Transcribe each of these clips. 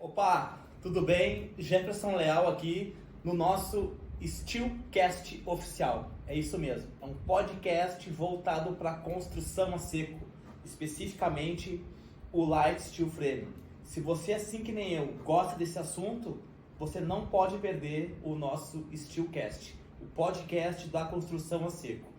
Opa, tudo bem? Jefferson Leal aqui no nosso Steelcast oficial. É isso mesmo, é um podcast voltado para construção a seco, especificamente o Light Steel Frame. Se você, assim que nem eu, gosta desse assunto, você não pode perder o nosso Steelcast, o podcast da construção a seco.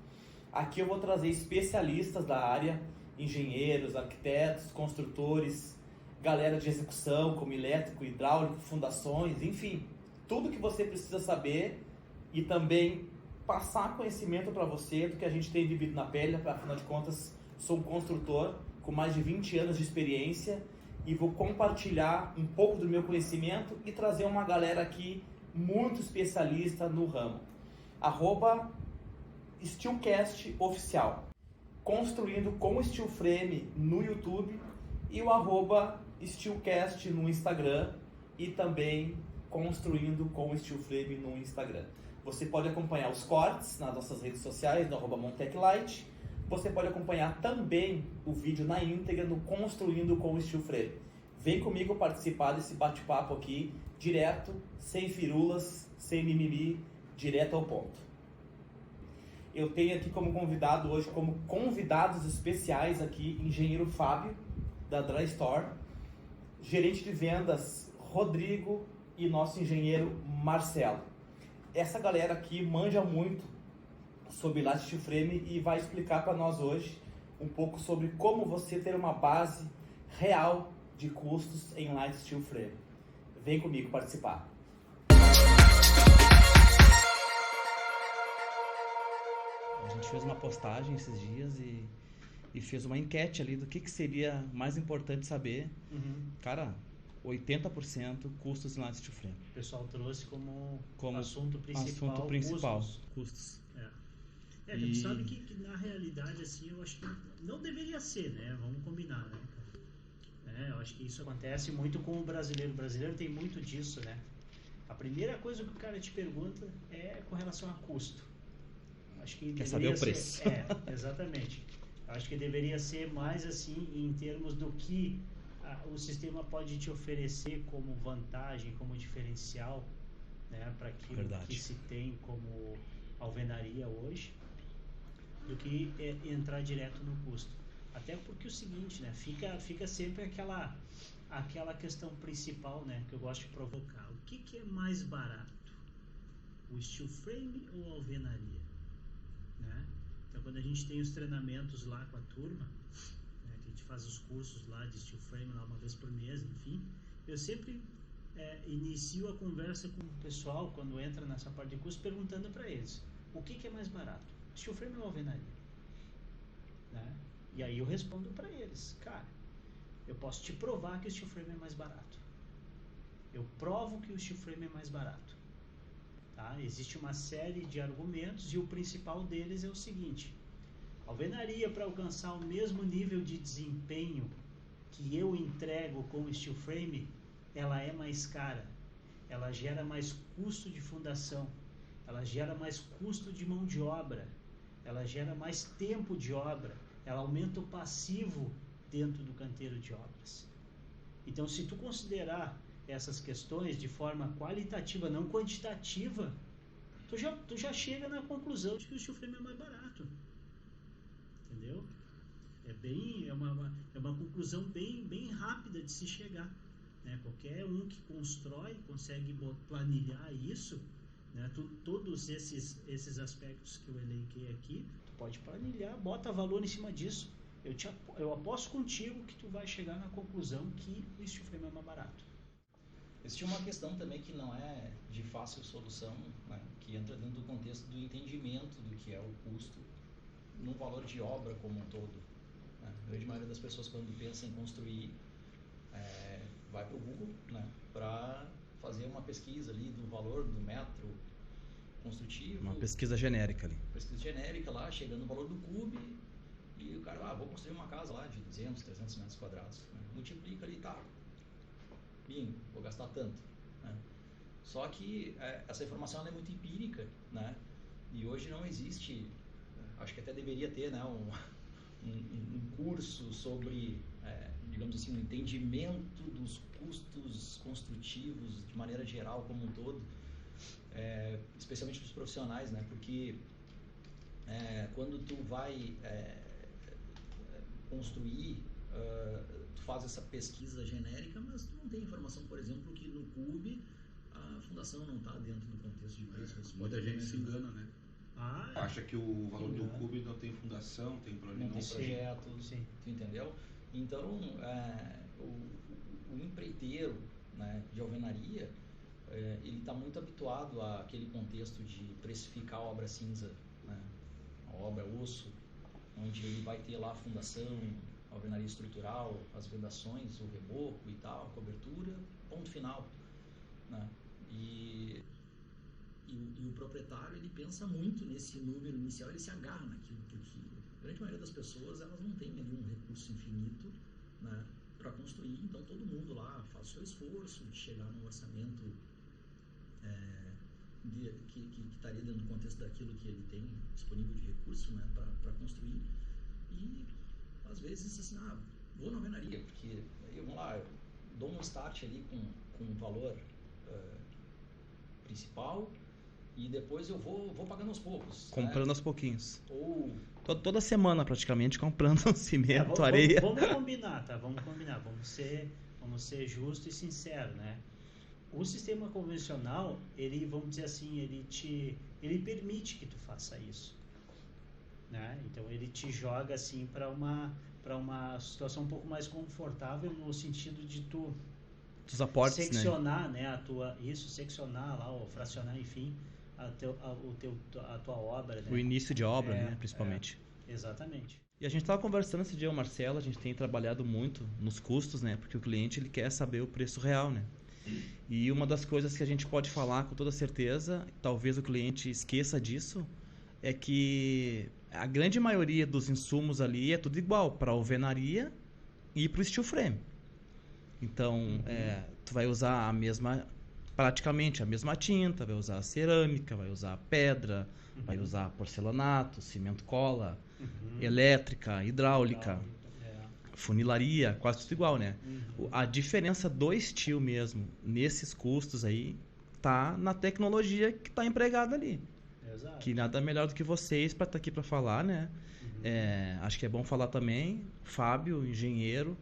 Aqui eu vou trazer especialistas da área, engenheiros, arquitetos, construtores, galera de execução, como elétrico, hidráulico, fundações, enfim, tudo que você precisa saber e também passar conhecimento para você do que a gente tem vivido na pele. Afinal de contas, sou um construtor com mais de 20 anos de experiência e vou compartilhar um pouco do meu conhecimento e trazer uma galera aqui muito especialista no ramo. @Steelcast oficial, construindo com steel frame no YouTube, e o @Steelcast no Instagram, e também construindo com steel frame no Instagram. Você pode acompanhar os cortes nas nossas redes sociais, no @MontecLight. Você pode acompanhar também o vídeo na íntegra no Construindo com Steel Frame. Vem comigo participar desse bate-papo aqui, direto, sem firulas, sem mimimi, direto ao ponto. Eu tenho aqui como convidado hoje, como convidados especiais aqui, engenheiro Fábio, da Dry Store, gerente de vendas Rodrigo e nosso engenheiro Marcelo. Essa galera aqui manja muito sobre Light Steel Frame e vai explicar para nós hoje um pouco sobre como você ter uma base real de custos em Light Steel Frame. Vem comigo participar. A gente fez uma postagem esses dias e fez uma enquete ali do que seria mais importante saber. Cara, 80% custos em Light Steel Frame. O pessoal trouxe como assunto principal custos. A gente sabe que na realidade, assim, eu acho que não deveria ser, né? Vamos combinar, né? Eu acho que isso acontece muito com o brasileiro. O brasileiro tem muito disso, né? A primeira coisa que o cara te pergunta é com relação a custo. Acho que quer saber o preço. Exatamente. Acho que deveria ser mais assim em termos do que o sistema pode te oferecer como vantagem, como diferencial, né, para aquilo que se tem como alvenaria hoje, do que entrar direto no custo. Até porque é o seguinte, né, fica sempre aquela questão principal, né, que eu gosto de provocar. O que é mais barato? O steel frame ou a alvenaria? Né? Então, quando a gente tem os treinamentos lá com a turma, né, que a gente faz os cursos lá de steel frame lá uma vez por mês, enfim, eu sempre inicio a conversa com o pessoal quando entra nessa parte de curso, perguntando para eles o que é mais barato, steel frame ou alvenaria, né? E aí eu respondo para eles, cara, eu posso te provar que o steel frame é mais barato, eu provo que o steel frame é mais barato. Tá? Existe uma série de argumentos e o principal deles é o seguinte: a alvenaria, para alcançar o mesmo nível de desempenho que eu entrego com o steel frame, ela é mais cara, ela gera mais custo de fundação, ela gera mais custo de mão de obra, ela gera mais tempo de obra, ela aumenta o passivo dentro do canteiro de obras. Então, se tu considerar essas questões de forma qualitativa, não quantitativa, tu já chega na conclusão de que o steel frame é mais barato. Entendeu? É uma conclusão bem rápida de se chegar, né? Qualquer um que constrói consegue planilhar isso, né? Todos esses aspectos que eu elenquei aqui, tu pode planilhar, bota valor em cima disso. Eu aposto contigo que tu vai chegar na conclusão que o steel frame é mais barato. Existe uma questão também que não é de fácil solução, né, que entra dentro do contexto do entendimento do que é o custo no valor de obra como um todo. Né? A grande maioria das pessoas, quando pensa em construir, vai para o Google, né, para fazer uma pesquisa ali do valor do metro construtivo. Uma pesquisa genérica ali. Pesquisa genérica lá, chegando no valor do cube, e o cara, vou construir uma casa lá de 200, 300 metros quadrados. Né? Multiplica ali, tá. Bingo, vou gastar tanto, né? Só que essa informação ela é muito empírica, né? E hoje não existe, acho que até deveria ter, né, um curso sobre digamos assim, um entendimento dos custos construtivos de maneira geral como um todo, especialmente dos profissionais, né? Porque quando tu vai construir, tu faz essa pesquisa genérica, mas tu não tem informação, por exemplo, que no CUB a fundação não está dentro do contexto de preço. Muita gente se engana, né? Acha que o valor do CUB não tem fundação, tem não tem projeto, sim. Tu entendeu? Então, o empreiteiro, né, de alvenaria, ele está muito habituado àquele contexto de precificar a obra cinza, né, a obra osso, onde ele vai ter lá a fundação, a alvenaria estrutural, as vedações, o reboco e tal, a cobertura, ponto final, né? E o proprietário, ele pensa muito nesse número inicial, ele se agarra naquilo, porque a grande maioria das pessoas, elas não tem ali um recurso infinito, né, para construir, então todo mundo lá faz o seu esforço de chegar num orçamento que estaria dentro do contexto daquilo que ele tem disponível de recurso, né, para construir. E às vezes assim, vou na alvenaria, porque vamos lá, eu dou um start ali com um valor principal, e depois eu vou pagando aos poucos. Comprando, né, aos pouquinhos. Ou toda semana praticamente comprando cimento, areia. Vamos combinar, tá? Vamos ser justo e sincero, né? O sistema convencional, ele, vamos dizer assim, ele permite que tu faça isso, né? Então ele te joga assim para uma situação um pouco mais confortável, no sentido de tu dos aportes, seccionar, né, seccionar lá, ou fracionar, enfim, a tua obra, né? O início de obra, né, principalmente. Exatamente. E a gente estava conversando esse dia, o Marcelo, a gente tem trabalhado muito nos custos, né, porque o cliente, ele quer saber o preço real, né? E uma das coisas que a gente pode falar com toda certeza, talvez o cliente esqueça disso, é que a grande maioria dos insumos ali é tudo igual para a alvenaria e para o steel frame. Então, tu vai usar praticamente a mesma tinta, vai usar cerâmica, vai usar pedra, vai usar porcelanato, cimento cola, elétrica, hidráulica, funilaria, quase tudo igual, né? A diferença do steel mesmo, nesses custos aí, tá na tecnologia que está empregada ali. Exato. Que nada melhor do que vocês para estar aqui para falar, né? Acho que é bom falar também, Fábio, engenheiro,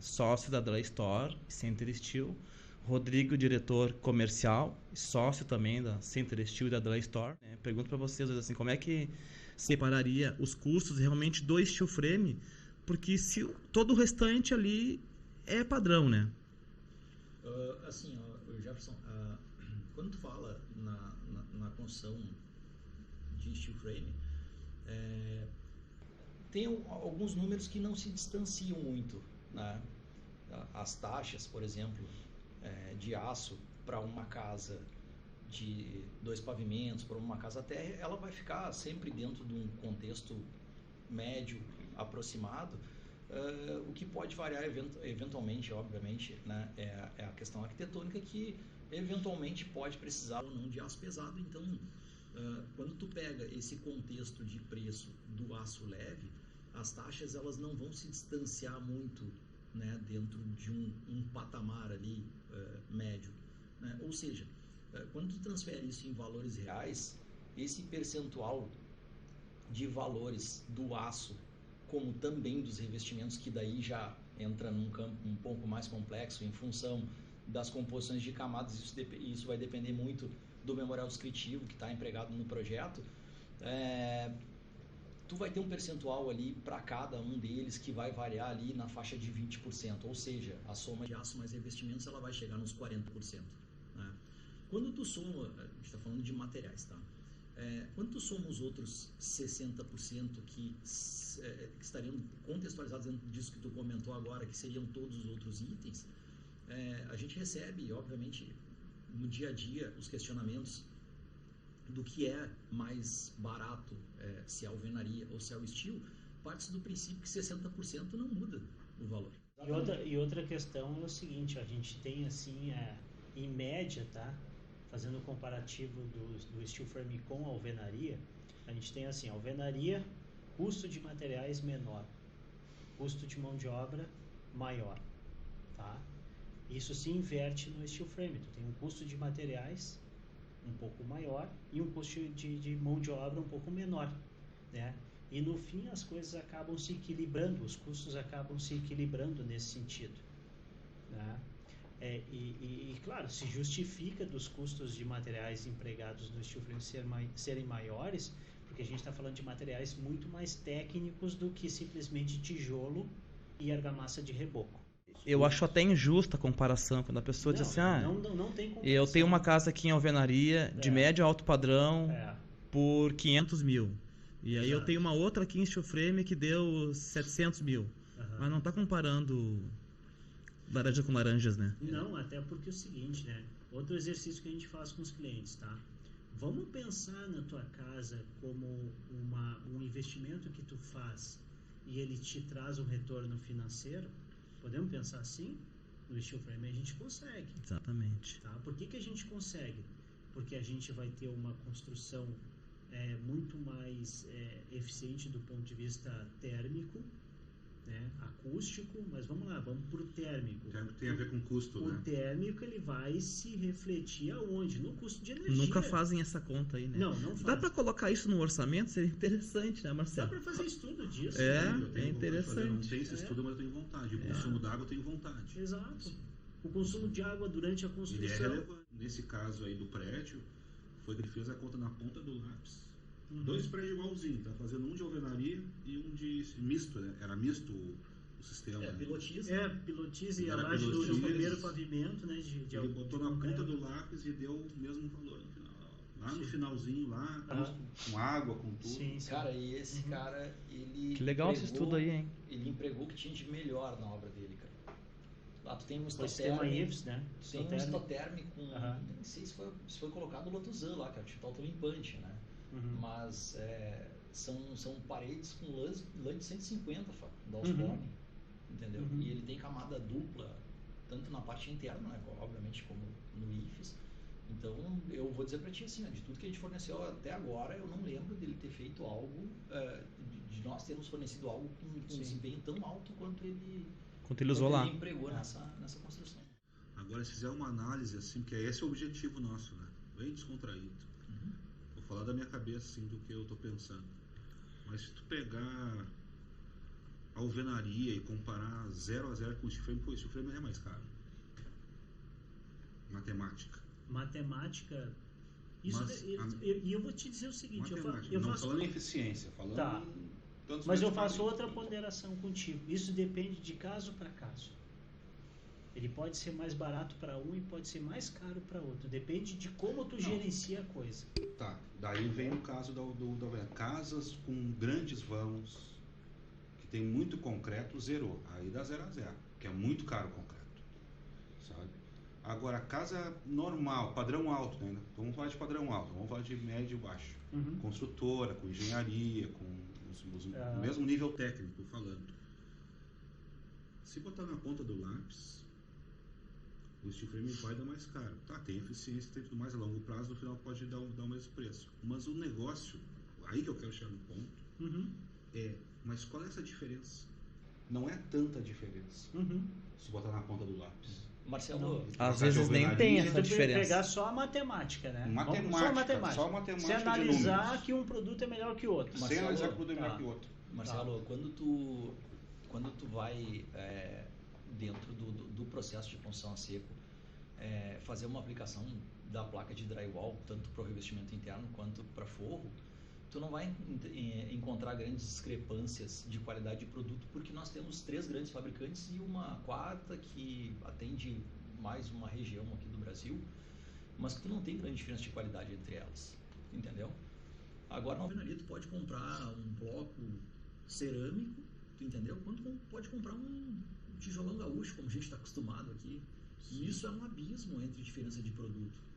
sócio da Dry Store, Center Steel, Rodrigo, diretor comercial, sócio também da Center Steel e da Dry Store. Pergunto para vocês assim, como é que separaria os custos realmente do steel frame, porque se todo o restante ali é padrão, né? Assim, Jefferson, quando tu fala na construção de steel frame, tem alguns números que não se distanciam muito, né? As taxas, por exemplo, de aço para uma casa de 2 pavimentos, para uma casa térrea, ela vai ficar sempre dentro de um contexto médio aproximado. O que pode variar eventualmente, obviamente, né, é a questão arquitetônica, que eventualmente pode precisar ou não de aço pesado. Então, quando tu pega esse contexto de preço do aço leve, as taxas, elas não vão se distanciar muito, né, dentro de um patamar ali médio, né? Ou seja, quando tu transfere isso em valores reais, esse percentual de valores do aço, como também dos revestimentos, que daí já entra num campo um pouco mais complexo em função das composições de camadas, isso vai depender muito do memorial descritivo que está empregado no projeto. Tu vai ter um percentual ali para cada um deles que vai variar ali na faixa de 20%, ou seja, a soma de aço mais revestimentos, ela vai chegar nos 40%, né? Quando tu soma, a gente está falando de materiais, tá? Quando tu soma os outros 60% que estariam contextualizados dentro disso que tu comentou agora, que seriam todos os outros itens, a gente recebe, obviamente, no dia a dia, os questionamentos do que é mais barato, se é alvenaria ou se é o steel, parte do princípio que 60% não muda o valor. E outra questão é o seguinte, a gente tem assim, em média, tá? Fazendo o comparativo do steel frame com a alvenaria, a gente tem assim, alvenaria, custo de materiais menor, custo de mão de obra maior, tá? Isso se inverte no steel frame. Tu tem um custo de materiais um pouco maior e um custo de mão de obra um pouco menor, né? E no fim as coisas acabam se equilibrando, os custos acabam se equilibrando nesse sentido, né? Claro, se justifica dos custos de materiais empregados no steel frame serem maiores, porque a gente está falando de materiais muito mais técnicos do que simplesmente tijolo e argamassa de reboco. Eu acho até injusta a comparação, quando a pessoa diz assim, não tem comparação. eu tenho uma casa aqui em alvenaria de médio a alto padrão por 500 mil. E aí eu tenho uma outra aqui em steel frame que deu 700 mil. Mas não está comparando laranja com laranjas, né? Não, até porque é o seguinte, né? Outro exercício que a gente faz com os clientes, tá? Vamos pensar na tua casa como um investimento que tu faz e ele te traz um retorno financeiro. Podemos pensar assim? No steel frame a gente consegue. Exatamente. Tá? Por que a gente consegue? Porque a gente vai ter uma construção muito mais eficiente do ponto de vista térmico, né? Acústico, mas vamos lá, vamos para o térmico. O térmico tem a ver com custo, né? O térmico ele vai se refletir aonde? No custo de energia. Nunca fazem essa conta aí, né? Não fazem. Dá para colocar isso no orçamento? Seria interessante, né, Marcelo? Dá para fazer estudo disso. É interessante. Eu não tenho esse estudo, mas eu tenho vontade. O consumo d'água eu tenho vontade. Exato. O consumo de água durante a construção. Ele é relevante. Nesse caso aí do prédio, foi que ele fez a conta na ponta do lápis. 2 prédios igualzinhos, tá fazendo um de alvenaria e um de misto, né? Era misto o sistema. Pilotiza. Pilotiza e a laje do primeiro pavimento, né? Ele botou na ponta do lápis e deu o mesmo valor no final. Lá no finalzinho, lá, com água, com tudo. Sim. Cara, e esse cara, ele... Que legal esse estudo aí, hein? Ele empregou o que tinha de melhor na obra dele, cara. Lá tu tem um sistema IFS, né? Tu tem um istotérmico com... Nem sei se foi colocado o Lotuzan lá, cara, tipo autolimpante, né? Mas são paredes com lã de 150, da Osborne, entendeu? E ele tem camada dupla, tanto na parte interna, né, obviamente, como no IFES. Então, eu vou dizer pra ti assim, de tudo que a gente forneceu até agora, eu não lembro dele ter feito algo, de nós termos fornecido algo com um desempenho tão alto quanto ele usou lá. Ele empregou nessa construção. Agora, se fizer uma análise assim, porque esse é o objetivo nosso, né? Bem descontraído. Vou falar da minha cabeça, assim, do que eu tô pensando. Mas se tu pegar a alvenaria e comparar 0 a 0 com o steel frame, o steel frame é mais caro. Matemática. Isso e eu vou te dizer o seguinte, eu não falando em eficiência, falando em mas eu faço outra ponderação contigo. Isso depende de caso para caso. Ele pode ser mais barato para um e pode ser mais caro para outro. Depende de como tu gerencia a coisa. Tá, daí vem o caso da casas com grandes vãos, que tem muito concreto, zerou. Aí dá 0 a 0, que é muito caro o concreto, sabe? Agora, casa normal, padrão alto, né? Então, vamos falar de padrão alto, vamos falar de médio e baixo. Construtora, com engenharia, com o mesmo nível técnico falando. Se botar na ponta do lápis, o steel frame vai dar mais caro. Tá, tem eficiência, tem tudo mais a longo prazo, no final pode dar o mesmo preço. Mas o negócio, aí que eu quero chegar no ponto, mas qual é essa diferença? Não é tanta diferença. Se botar na ponta do lápis. Marcelo, às vezes nem tem essa diferença. Pegar só a matemática, né? Só a matemática. Se analisar que um produto é melhor que o outro. Sem analisar que o produto é melhor que o outro. Marcelo, quando tu vai dentro do processo de construção a seco, fazer uma aplicação da placa de drywall, tanto para o revestimento interno quanto para forro, tu não vai encontrar grandes discrepâncias de qualidade de produto, porque nós temos 3 grandes fabricantes e uma 4ª que atende mais uma região aqui do Brasil, mas que tu não tem grande diferença de qualidade entre elas, entendeu? Agora na alvenaria tu pode comprar um bloco cerâmico, tu entendeu? Quanto pode comprar um tijolão gaúcho, como a gente está acostumado aqui. E isso é um abismo entre diferença de produto.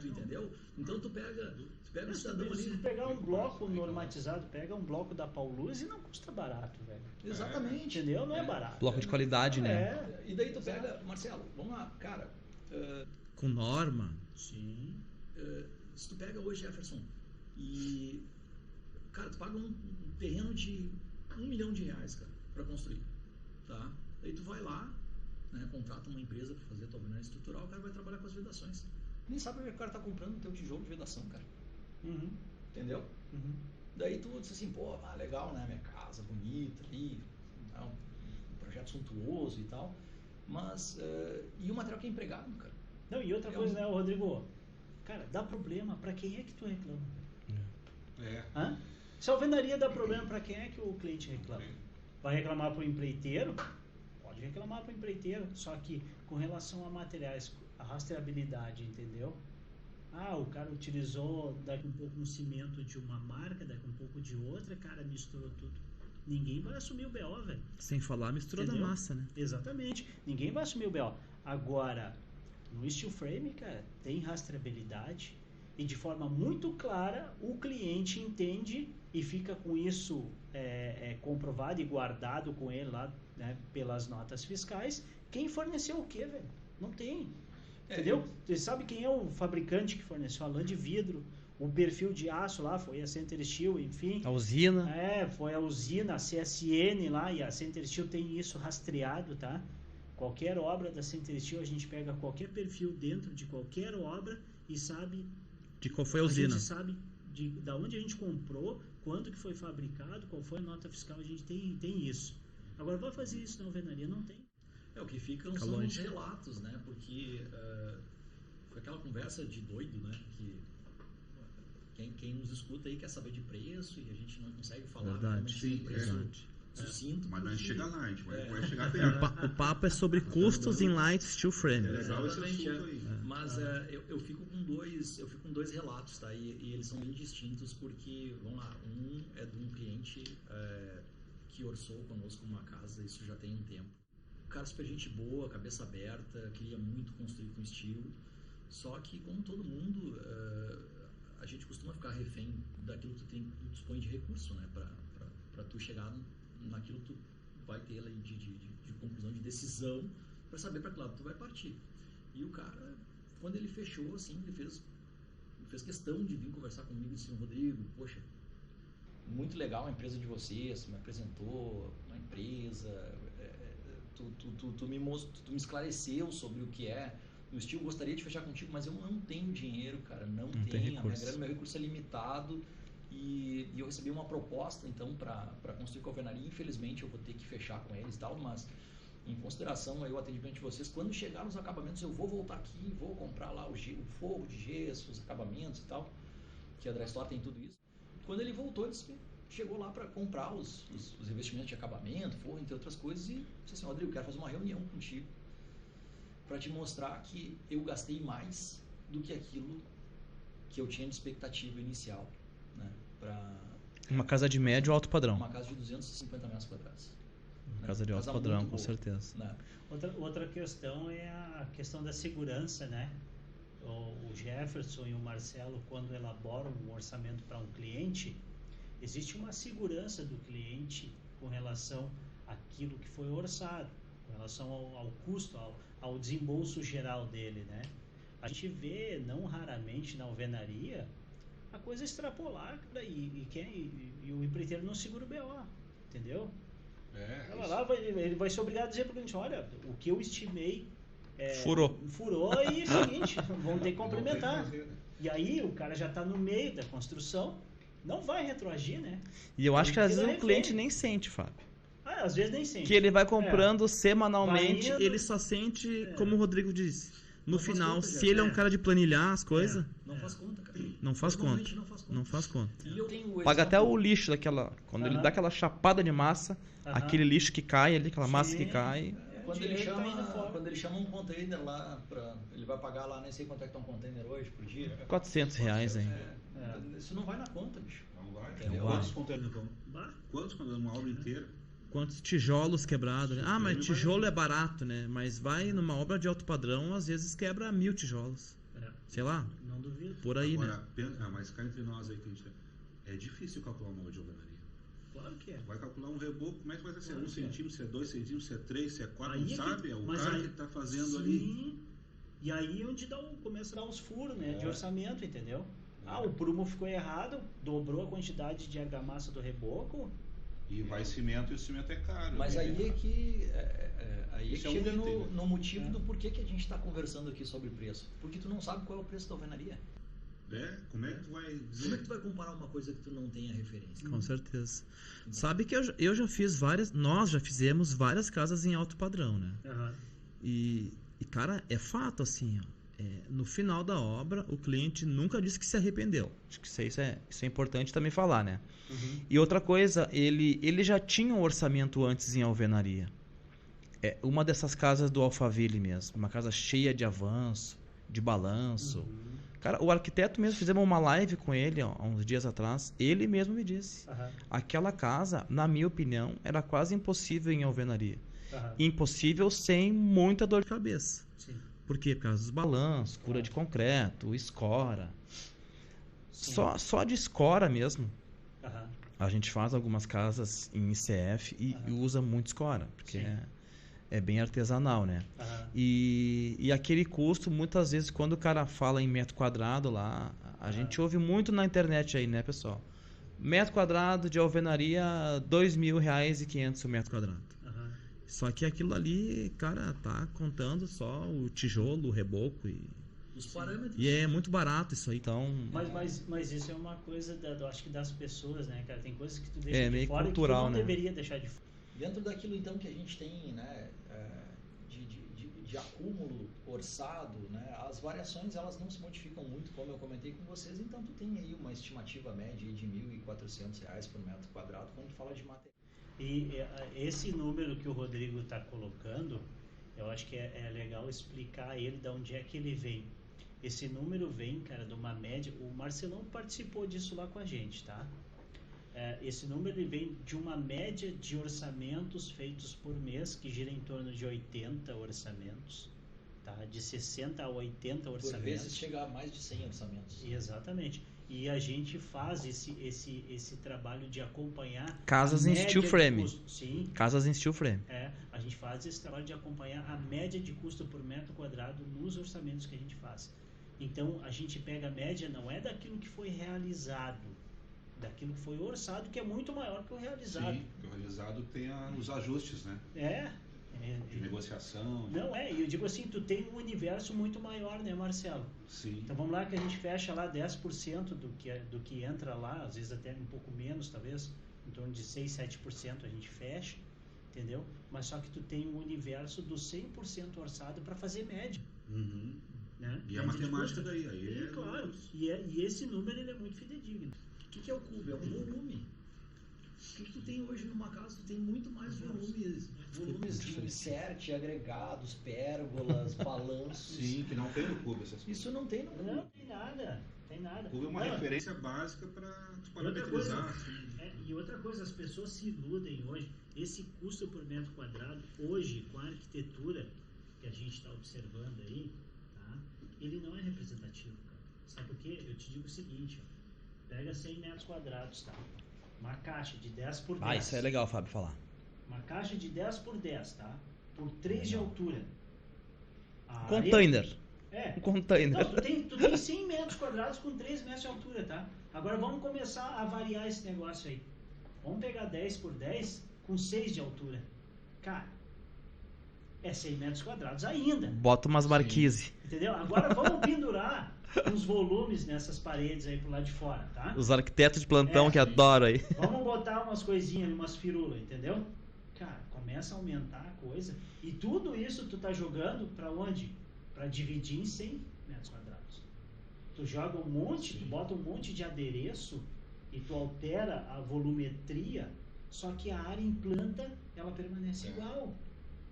Tu entendeu? Então tu pega o cidadão ali. Se pegar um bloco normatizado, pega um bloco da Paulus e não custa barato, velho. Exatamente. Entendeu? Não é barato. Bloco de qualidade, né? E daí tu pega, Marcelo, vamos lá, cara. Com norma. Sim. Se tu pega hoje, Jefferson, e cara, tu paga um terreno de R$1 milhão, cara, para construir, tá? Aí tu vai lá, né, contrata uma empresa para fazer a tua alvenaria estrutural, o cara vai trabalhar com as vedações. Nem sabe onde o cara tá comprando o teu tijolo de vedação, cara. Entendeu? Daí tu diz assim, pô, legal, né, minha casa bonita ali, um projeto suntuoso e tal, mas e o material que é empregado, cara? Não, e outra coisa, né, Rodrigo? Cara, dá problema, pra quem é que tu reclama? Hã? Se a alvenaria dá problema, pra quem é que o cliente reclama? Vai reclamar pro empreiteiro? Pode reclamar pro empreiteiro, só que com relação a materiais, a rastreabilidade, entendeu? O cara utilizou daqui um pouco um cimento de uma marca, daqui um pouco de outra, cara, misturou tudo. Ninguém vai assumir o BO, velho. Sem falar a mistura da massa, né? Exatamente. Ninguém vai assumir o BO. Agora, no steel frame, cara, tem rastreabilidade e de forma muito clara o cliente entende e fica com isso comprovado e guardado com ele lá, né, pelas notas fiscais. Quem forneceu o quê, velho? Não tem. Entendeu? Você sabe quem é o fabricante que forneceu a lã de vidro? O perfil de aço lá foi a Center Steel, enfim. A usina. Foi a usina, a CSN lá, e a Center Steel tem isso rastreado, tá? Qualquer obra da Center Steel, a gente pega qualquer perfil dentro de qualquer obra e sabe... De qual foi a usina. A gente sabe da onde a gente comprou, quando que foi fabricado, qual foi a nota fiscal, a gente tem isso. Agora, vai fazer isso na alvenaria? Não tem. O que ficam são os relatos, né? Porque foi aquela conversa de doido, né? Que quem nos escuta aí quer saber de preço e a gente não consegue falar realmente de preço sucinto. Mas nós chega lá, a gente vai chegar perto. O papo é sobre custos em light steel frame. Legal esse assunto aí. Mas eu fico com dois relatos, tá? E eles são bem distintos porque, vamos lá, um é de um cliente que orçou conosco uma casa, isso já tem um tempo. Cara super gente boa, cabeça aberta, queria muito construir com estilo, só que como todo mundo, a gente costuma ficar refém daquilo que tu dispõe de recurso, né, pra tu chegar naquilo que tu vai ter ali de conclusão, de decisão, para saber para que lado tu vai partir. E o cara, quando ele fechou, assim, ele fez questão de vir conversar comigo e disse, Rodrigo, poxa, muito legal a empresa de vocês, me apresentou uma empresa, tu me esclareceu sobre o que é o estilo, gostaria de fechar contigo, mas eu não tenho dinheiro, cara, não tenho, meu recurso é limitado e eu recebi uma proposta então para construir com a alvenaria, infelizmente eu vou ter que fechar com eles e tal, mas em consideração aí o atendimento de vocês, quando chegar nos acabamentos eu vou voltar aqui, vou comprar lá o forro de gesso, os acabamentos e tal, que a Dressler tem tudo isso. Quando ele voltou, ele chegou lá para comprar os revestimentos de acabamento, forro, entre outras coisas, e disse assim, Rodrigo, eu quero fazer uma reunião contigo para te mostrar que eu gastei mais do que aquilo que eu tinha de expectativa inicial, né, para uma casa de médio alto padrão. Uma casa de 250 metros quadrados. Uma casa de alto padrão, com certeza. Né? Outra questão é a questão da segurança, né? O Jefferson e o Marcelo, quando elaboram um orçamento para um cliente, existe uma segurança do cliente com relação àquilo que foi orçado, com relação ao custo, ao desembolso geral dele, né? A gente vê, não raramente na alvenaria, a coisa extrapolar, cara, e o empreiteiro não segura o BO, entendeu? Ele vai ser obrigado a dizer para o cliente, olha, o que eu estimei furou e é o seguinte, vamos ter que complementar. E aí o cara já está no meio da construção, não vai retroagir, né? E eu acho que às vezes o cliente nem sente, Fábio. Às vezes nem sente. Que ele vai comprando semanalmente, ele só sente, como o Rodrigo disse, no final, se ele é um cara de planilhar as coisas... Não faz conta, cara. Não faz conta. Não faz conta. E eu tenho paga até o lixo daquela... Quando ele dá aquela chapada de massa, aquele lixo que cai ali, aquela massa que cai... Quando ele chama um container lá, ele vai pagar lá, nem sei quanto é que tá um container hoje por dia. R$400, hein? Isso não vai na conta, bicho. Não vai. Quantos containers vão? Quantos quando é uma obra inteira? Quantos tijolos quebrados? Mas tijolo é barato, né? Mas vai numa obra de alto padrão, às vezes quebra 1000 tijolos. Sei lá. Não duvido. Por aí, agora, né? Mas cá entre nós aí que a gente é difícil calcular uma obra de alvenaria. Claro que é. Vai calcular um reboco, como é que vai ser? 1 centímetro, se é 2 centímetros, se é 3, se é 4, não sabe? É o cara que está fazendo ali. E aí onde começa a dar os furos, né? De orçamento, entendeu? O prumo ficou errado, dobrou a quantidade de argamassa do reboco. E vai cimento, e o cimento é caro. Mas né? aí é que Isso é um chega item, no motivo do porquê que a gente está conversando aqui sobre preço. Porque tu não sabe qual é o preço da alvenaria. Como é que tu vai Como é dizer? que tu vai comparar uma coisa que tu não tem a referência? Com certeza. Sabe que eu já fiz nós já fizemos várias casas em alto padrão, né? Aham. E cara, é fato assim, ó. No final da obra, o cliente nunca disse que se arrependeu. Acho que isso é importante também falar, né? E outra coisa, ele já tinha um orçamento antes em alvenaria. Uma dessas casas do Alphaville mesmo, uma casa cheia de avanço, de balanço. Cara, o arquiteto mesmo, fizemos uma live com ele há uns dias atrás, ele mesmo me disse. Aquela casa, na minha opinião, era quase impossível em alvenaria. Impossível sem muita dor de cabeça. Sim. Por quê? Por causa dos balanços, cura de concreto, escora. Só de escora mesmo. A gente faz algumas casas em ICF e usa muito escora, porque é bem artesanal, né? E aquele custo, muitas vezes, quando o cara fala em metro quadrado lá, a gente ouve muito na internet aí, né, pessoal? Metro quadrado de alvenaria, R$2.500 o metro quadrado. Só que aquilo ali, cara, tá contando só o tijolo, o reboco e... Os parâmetros. E é muito barato isso aí, então... Mas isso é uma coisa, acho que das pessoas, né, cara? Tem coisas que tu deixa meio de fora cultural, que tu não né? deveria deixar de fora. Dentro daquilo, então, que a gente tem, né, de acúmulo orçado, né, as variações, elas não se modificam muito, como eu comentei com vocês. Então, tu tem aí uma estimativa média de R$1.400 por metro quadrado quando tu fala de material. E esse número que o Rodrigo está colocando, eu acho que é legal explicar ele de onde é que ele vem. Esse número vem, cara, de uma média. O Marcelão participou disso lá com a gente, tá? Esse número ele vem de uma média de orçamentos feitos por mês, que gira em torno de 80 orçamentos, tá? De 60 a 80 orçamentos. Por vezes chega a mais de 100 orçamentos. Exatamente. E a gente faz esse trabalho de acompanhar Casas a em média steel de frame. custo. Sim. Casas em steel frame. A gente faz esse trabalho de acompanhar a média de custo por metro quadrado nos orçamentos que a gente faz. Então, a gente pega a média, não é daquilo que foi realizado, daquilo que foi orçado, que é muito maior que o realizado. Sim, o realizado tem os ajustes, né? De negociação. Não eu digo assim, tu tem um universo muito maior, né, Marcelo? Sim. Então vamos lá que a gente fecha lá 10% do que entra lá, às vezes até um pouco menos, talvez, em torno de 6, 7% a gente fecha, entendeu? Mas só que tu tem um universo do 100% orçado para fazer média. Né? E a matemática daí. Claro. E esse número ele é muito fidedigno. O que é o cubo? É o volume. O que tu tem hoje numa casa? Tu tem muito mais volumes de insert, agregados, pérgolas, balanços. Sim, que não tem no cubo essas coisas. Isso não tem no cubo. Não tem nada. O cubo é uma referência básica para tu parametrizar. E outra coisa, as pessoas se iludem hoje. Esse custo por metro quadrado, hoje, com a arquitetura que a gente está observando aí, tá? Ele não é representativo, cara. Sabe por quê? Eu te digo o seguinte, ó. Pega 100 metros quadrados, tá? Uma caixa de 10 por 10. Isso é legal, Fábio, falar. Uma caixa de 10 por 10, tá? Por 3 de altura. Container. Um container. Não, tu tem 100 metros quadrados com 3 metros de altura, tá? Agora vamos começar a variar esse negócio aí. Vamos pegar 10 por 10 com 6 de altura. Cara, é 100 metros quadrados ainda. Bota umas marquise. Entendeu? Agora vamos pendurar uns volumes nessas paredes aí pro lado de fora, tá? Os arquitetos de plantão que adoram aí. Vamos botar umas coisinhas ali, umas firulas, entendeu? Cara, começa a aumentar a coisa. E tudo isso tu tá jogando pra onde? Pra dividir em 100 metros quadrados. Tu joga um monte, tu bota um monte de adereço e tu altera a volumetria, só que a área em planta, ela permanece igual.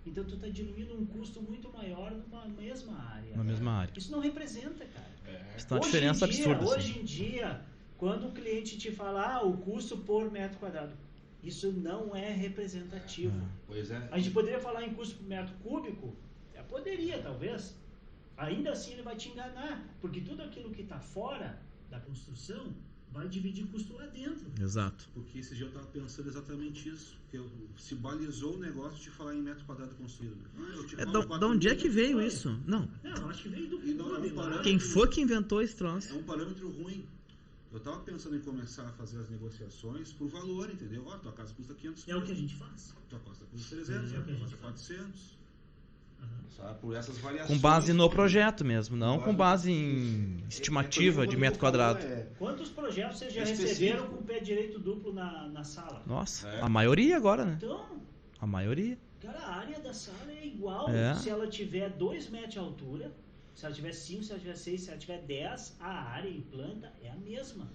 Então tu tá diluindo um custo muito maior numa mesma área. Na mesma área. Isso não representa, cara. Isso é uma diferença absurda. Hoje em dia, quando o cliente te fala, o custo por metro quadrado, isso não é representativo. Pois é. A gente poderia falar em custo por metro cúbico? Poderia, talvez. Ainda assim ele vai te enganar, porque tudo aquilo que está fora da construção vai dividir custo lá dentro. Exato. Porque esse dia eu estava pensando exatamente isso. Porque se balizou o negócio de falar em metro quadrado construído. De onde é que veio isso? Não. Não, acho que veio do Quem foi que inventou esse troço? É um parâmetro ruim. Eu tava pensando em começar a fazer as negociações por valor, entendeu? Ó, tua casa custa 500 É o que a gente faz. tua casa custa 300, É o que a tua gente custa faz. 400. Uhum. Sabe? Por essas variações. Com base no projeto mesmo, não com base em estimativa de metro quadrado. Quantos projetos vocês já Específico. receberam com pé direito duplo na sala? Nossa, É. a maioria agora, né? Então, A maioria. cara, a área da sala é igual. É. Se ela tiver 2 metros de altura, se ela tiver 5, se ela tiver 6, se ela tiver 10, a área em planta é a mesma.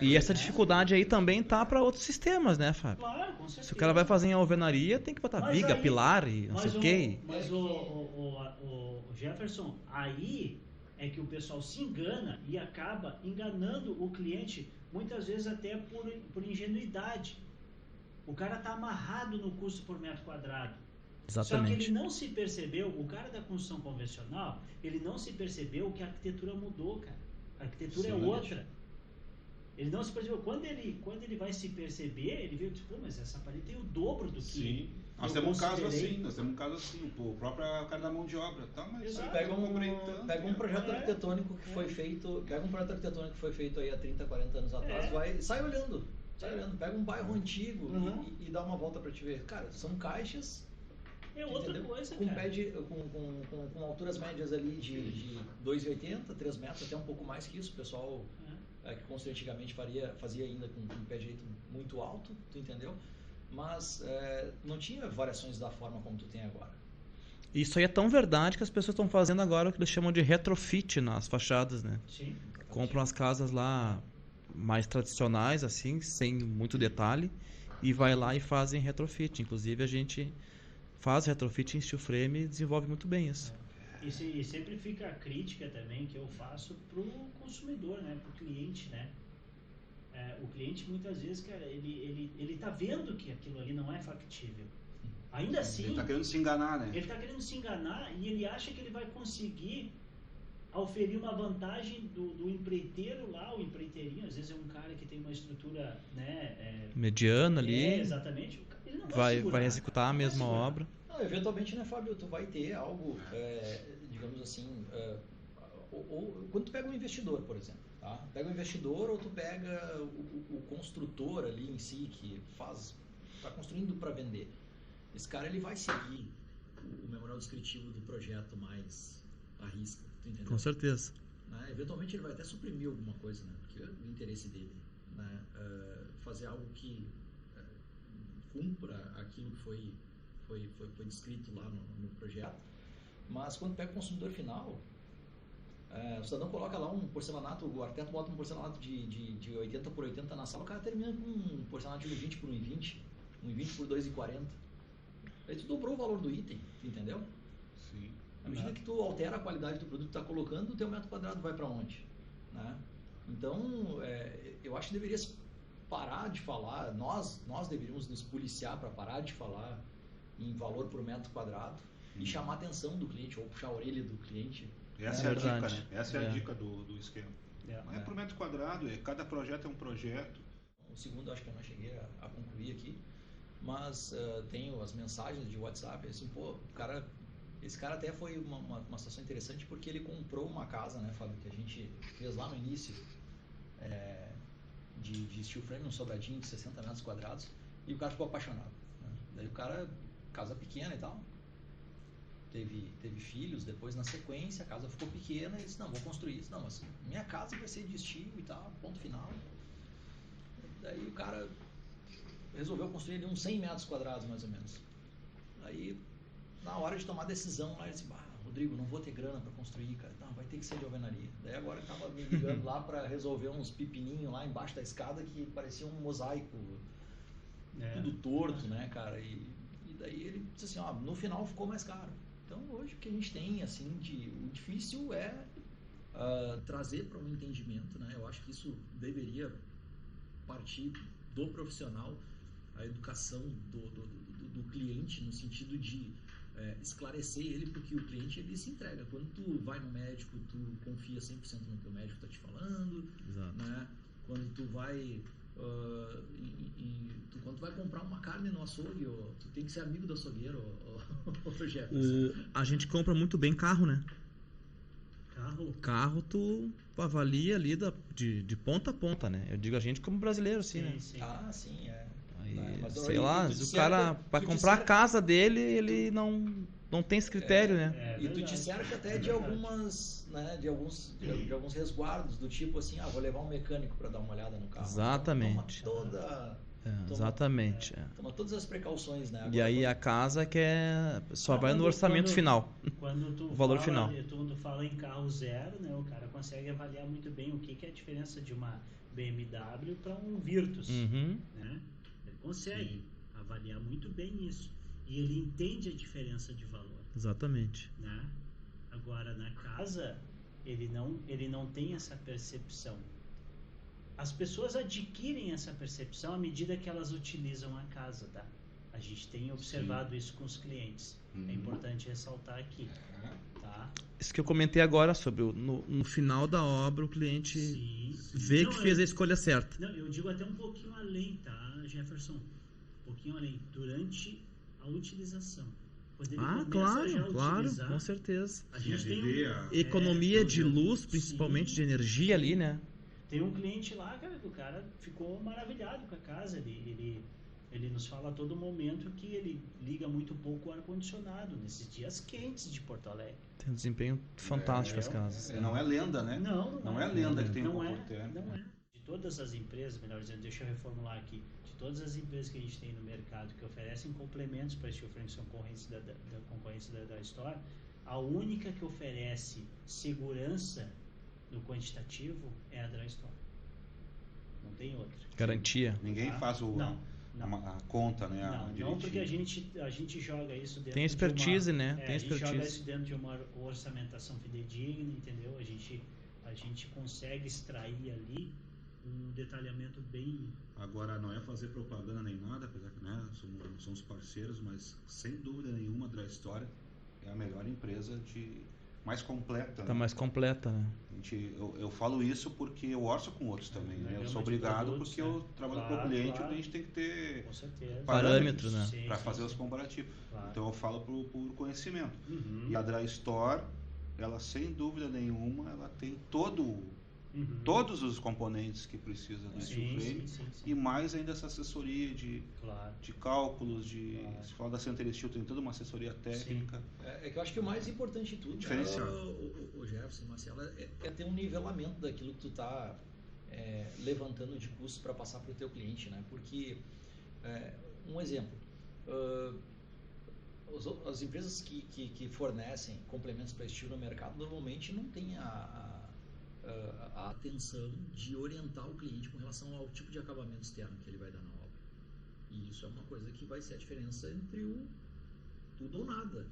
E essa dificuldade aí também tá para outros sistemas, né, Fábio? Claro, com certeza. Se o cara vai fazer em alvenaria, tem que botar Mas viga, aí- pilar e não sei o quê. Mas o Jefferson, aí é que o pessoal se engana e acaba enganando o cliente, muitas vezes até por ingenuidade. O cara tá amarrado no custo por metro quadrado. Só que ele Exatamente. não se percebeu, o cara da construção convencional, ele não se percebeu que a arquitetura mudou, cara. A arquitetura é Sim. outra. Ele não se percebeu. Quando ele vai se perceber, ele vê, tipo, mas essa parede tem o dobro do que Sim. Nós eu temos um caso considerei. assim, o próprio cara da mão de obra, tá? Mas Exato. Pega eu cobrei tanto, pega um né? projeto É. arquitetônico que foi feito, pega um projeto arquitetônico que foi feito aí há 30, 40 anos atrás, sai olhando, pega um bairro antigo Uhum. e dá uma volta pra te ver. Cara, são caixas, É outra entendeu? coisa, com, cara. com alturas médias ali de 2,80, 3 metros, até um pouco mais que isso, o pessoal que construía antigamente fazia ainda com um pé direito muito alto, tu entendeu? Mas não tinha variações da forma como tu tem agora. Isso aí é tão verdade que as pessoas estão fazendo agora o que eles chamam de retrofit nas fachadas, né? Sim. Compram as casas lá mais tradicionais, assim, sem muito detalhe, e vai lá e fazem retrofit. Inclusive a gente faz retrofit em steel frame e desenvolve muito bem isso. E sempre fica a crítica também que eu faço pro consumidor, né? Pro cliente, né? O cliente muitas vezes, cara, ele tá vendo que aquilo ali não é factível. Ainda assim, Ele tá querendo se enganar, né? ele tá querendo se enganar e ele acha que ele vai conseguir oferir uma vantagem do empreiteiro lá, o empreiteirinho, às vezes é um cara que tem uma estrutura, né? Mediana ali, Exatamente. Ele não vai segurar, vai executar a não vai mesma segurar. obra. Não, eventualmente, né, Fábio, tu vai ter algo, digamos assim, ou quando tu pega um investidor, por exemplo, tá? Pega um investidor ou tu pega o construtor ali em si, que está construindo para vender. Esse cara, ele vai seguir o memorial descritivo do projeto mais à risca, tu entendeu? Com certeza. Né? Eventualmente ele vai até suprimir alguma coisa, né? Porque é o interesse dele, né? Fazer algo que cumpra aquilo que foi descrito lá no projeto. Mas quando pega o consumidor final, o cidadão coloca lá um porcelanato, o arquiteto bota um porcelanato de 80 por 80 na sala, o cara termina com um porcelanato de 1,20 por 1,20, 1,20 por 2,40. Aí tu dobrou o valor do item, entendeu? Sim. À medida que tu altera a qualidade do produto que tu está colocando, o teu metro quadrado vai para onde? Né? Então, eu acho que deveria parar de falar, nós deveríamos nos policiar para parar de falar em valor por metro quadrado e chamar a atenção do cliente, ou puxar a orelha do cliente. Essa é a verdade. dica, né? Essa é a dica do esquema. Não é por metro quadrado, cada projeto é um projeto. O segundo, acho que eu não cheguei a concluir aqui, mas tenho as mensagens de WhatsApp, assim, pô, esse cara até foi uma situação interessante porque ele comprou uma casa, né, Fábio, que a gente fez lá no início, de steel frame, um sobradinho de 60 metros quadrados, e o cara ficou apaixonado, né? Daí o cara, casa pequena e tal, teve filhos depois na sequência, a casa ficou pequena e disse, não, vou construir isso. Não, mas minha casa vai ser de steel e tal, ponto final. Daí o cara resolveu construir ali uns 100 metros quadrados mais ou menos. Aí, na hora de tomar a decisão, lá ele disse, Rodrigo, não vou ter grana para construir, cara. Não, vai ter que ser de alvenaria. Daí agora ele tava me ligando lá para resolver uns pepininhos lá embaixo da escada que parecia um mosaico, tudo torto, né, cara? E daí ele disse assim, no final ficou mais caro. Então hoje o que a gente tem, assim, o difícil é trazer para um entendimento, né? Eu acho que isso deveria partir do profissional, a educação do cliente, no sentido de esclarecer ele, porque o cliente ele se entrega. Quando tu vai no médico, tu confia 100% no que o médico está te falando. Exato. Né? Quando tu vai quando tu vai comprar uma carne no açougue, tu tem que ser amigo do açougueiro, Jefferson. A gente compra muito bem carro, né? Carro tu avalia ali de ponta a ponta, né? Eu digo a gente como brasileiro, assim, né? Sim. Ah, sim, é. Aí, Mas sei aí, lá, tu o te cara, cerca- pra tu te comprar a cerca- casa dele, ele não tem esse critério, né? É E tu te verdade. cerca até É de verdade. algumas, né, de alguns resguardos, do tipo assim, vou levar um mecânico para dar uma olhada no carro. Exatamente. Então, toma Exatamente. toma todas as precauções, né? E Agora, aí a casa que só vai no Quando- orçamento quando- final. Quando tu O valor fala, final. tu fala em carro zero, né, o cara consegue avaliar muito bem o que é a diferença de uma BMW para um Virtus. Uhum. Né? Ele consegue avaliar muito bem isso. E ele entende a diferença de valor. Exatamente. Né? Agora, na casa, ele não tem essa percepção. As pessoas adquirem essa percepção à medida que elas utilizam a casa, tá? A gente tem observado isso com os clientes. É importante ressaltar aqui, tá? Isso que eu comentei agora sobre no final da obra o cliente Sim. vê Não, que fez a escolha certa. Não, eu digo até um pouquinho além, tá, Jefferson? Um pouquinho além. Durante a utilização. Quando ele começa já a Claro, utilizar, com certeza. a gente tem Economia de luz, principalmente sim. de energia ali, né? Tem um cliente lá, cara, que o cara ficou maravilhado com a casa. Ele nos fala a todo momento que ele liga muito pouco o ar-condicionado nesses dias quentes de Porto Alegre. Tem um desempenho fantástico as casas. Não é lenda, né? Não é lenda que tem não um é, pouco tempo. não é. De todas as empresas, melhor dizendo, deixa eu reformular aqui, de todas as empresas que a gente tem no mercado que oferecem complementos para este oferecimento da concorrência da Store, a única que oferece segurança no quantitativo é a Drystore. Não tem outra. Garantia. Ninguém faz a conta, né? Não, porque a gente joga isso dentro Tem expertise, de uma, né? Tem a gente joga expertise. isso dentro de uma orçamentação fidedigna, entendeu? A gente consegue extrair ali um detalhamento bem... Agora, não é fazer propaganda nem nada, apesar que, né, somos parceiros, mas sem dúvida nenhuma a Drystore é a melhor empresa mais completa. Tá né? mais completa, né? Eu falo isso porque eu orço com outros também, né? Eu sou Gama de obrigado produtos, porque né? eu trabalho Claro, com o cliente, claro. a gente tem que ter Com certeza. Parâmetros, né? Sim, para sim, fazer sim. os comparativos. Claro. Então eu falo por conhecimento. Uhum. E a Drystore, ela sem dúvida nenhuma, ela tem Uhum. todos os componentes que precisa do steel frame sim. e mais ainda essa assessoria Claro. de cálculos, Claro. se fala da Center Steel, tem toda uma assessoria técnica. É que eu acho que o mais importante de tudo, Diferencial. o Jefferson, Marcelo, é ter um nivelamento daquilo que tu está levantando de custos para passar para o teu cliente, né? Porque, um exemplo, as empresas que fornecem complementos para steel no mercado normalmente não têm a atenção de orientar o cliente com relação ao tipo de acabamento externo que ele vai dar na obra. E isso é uma coisa que vai ser a diferença entre o tudo ou nada.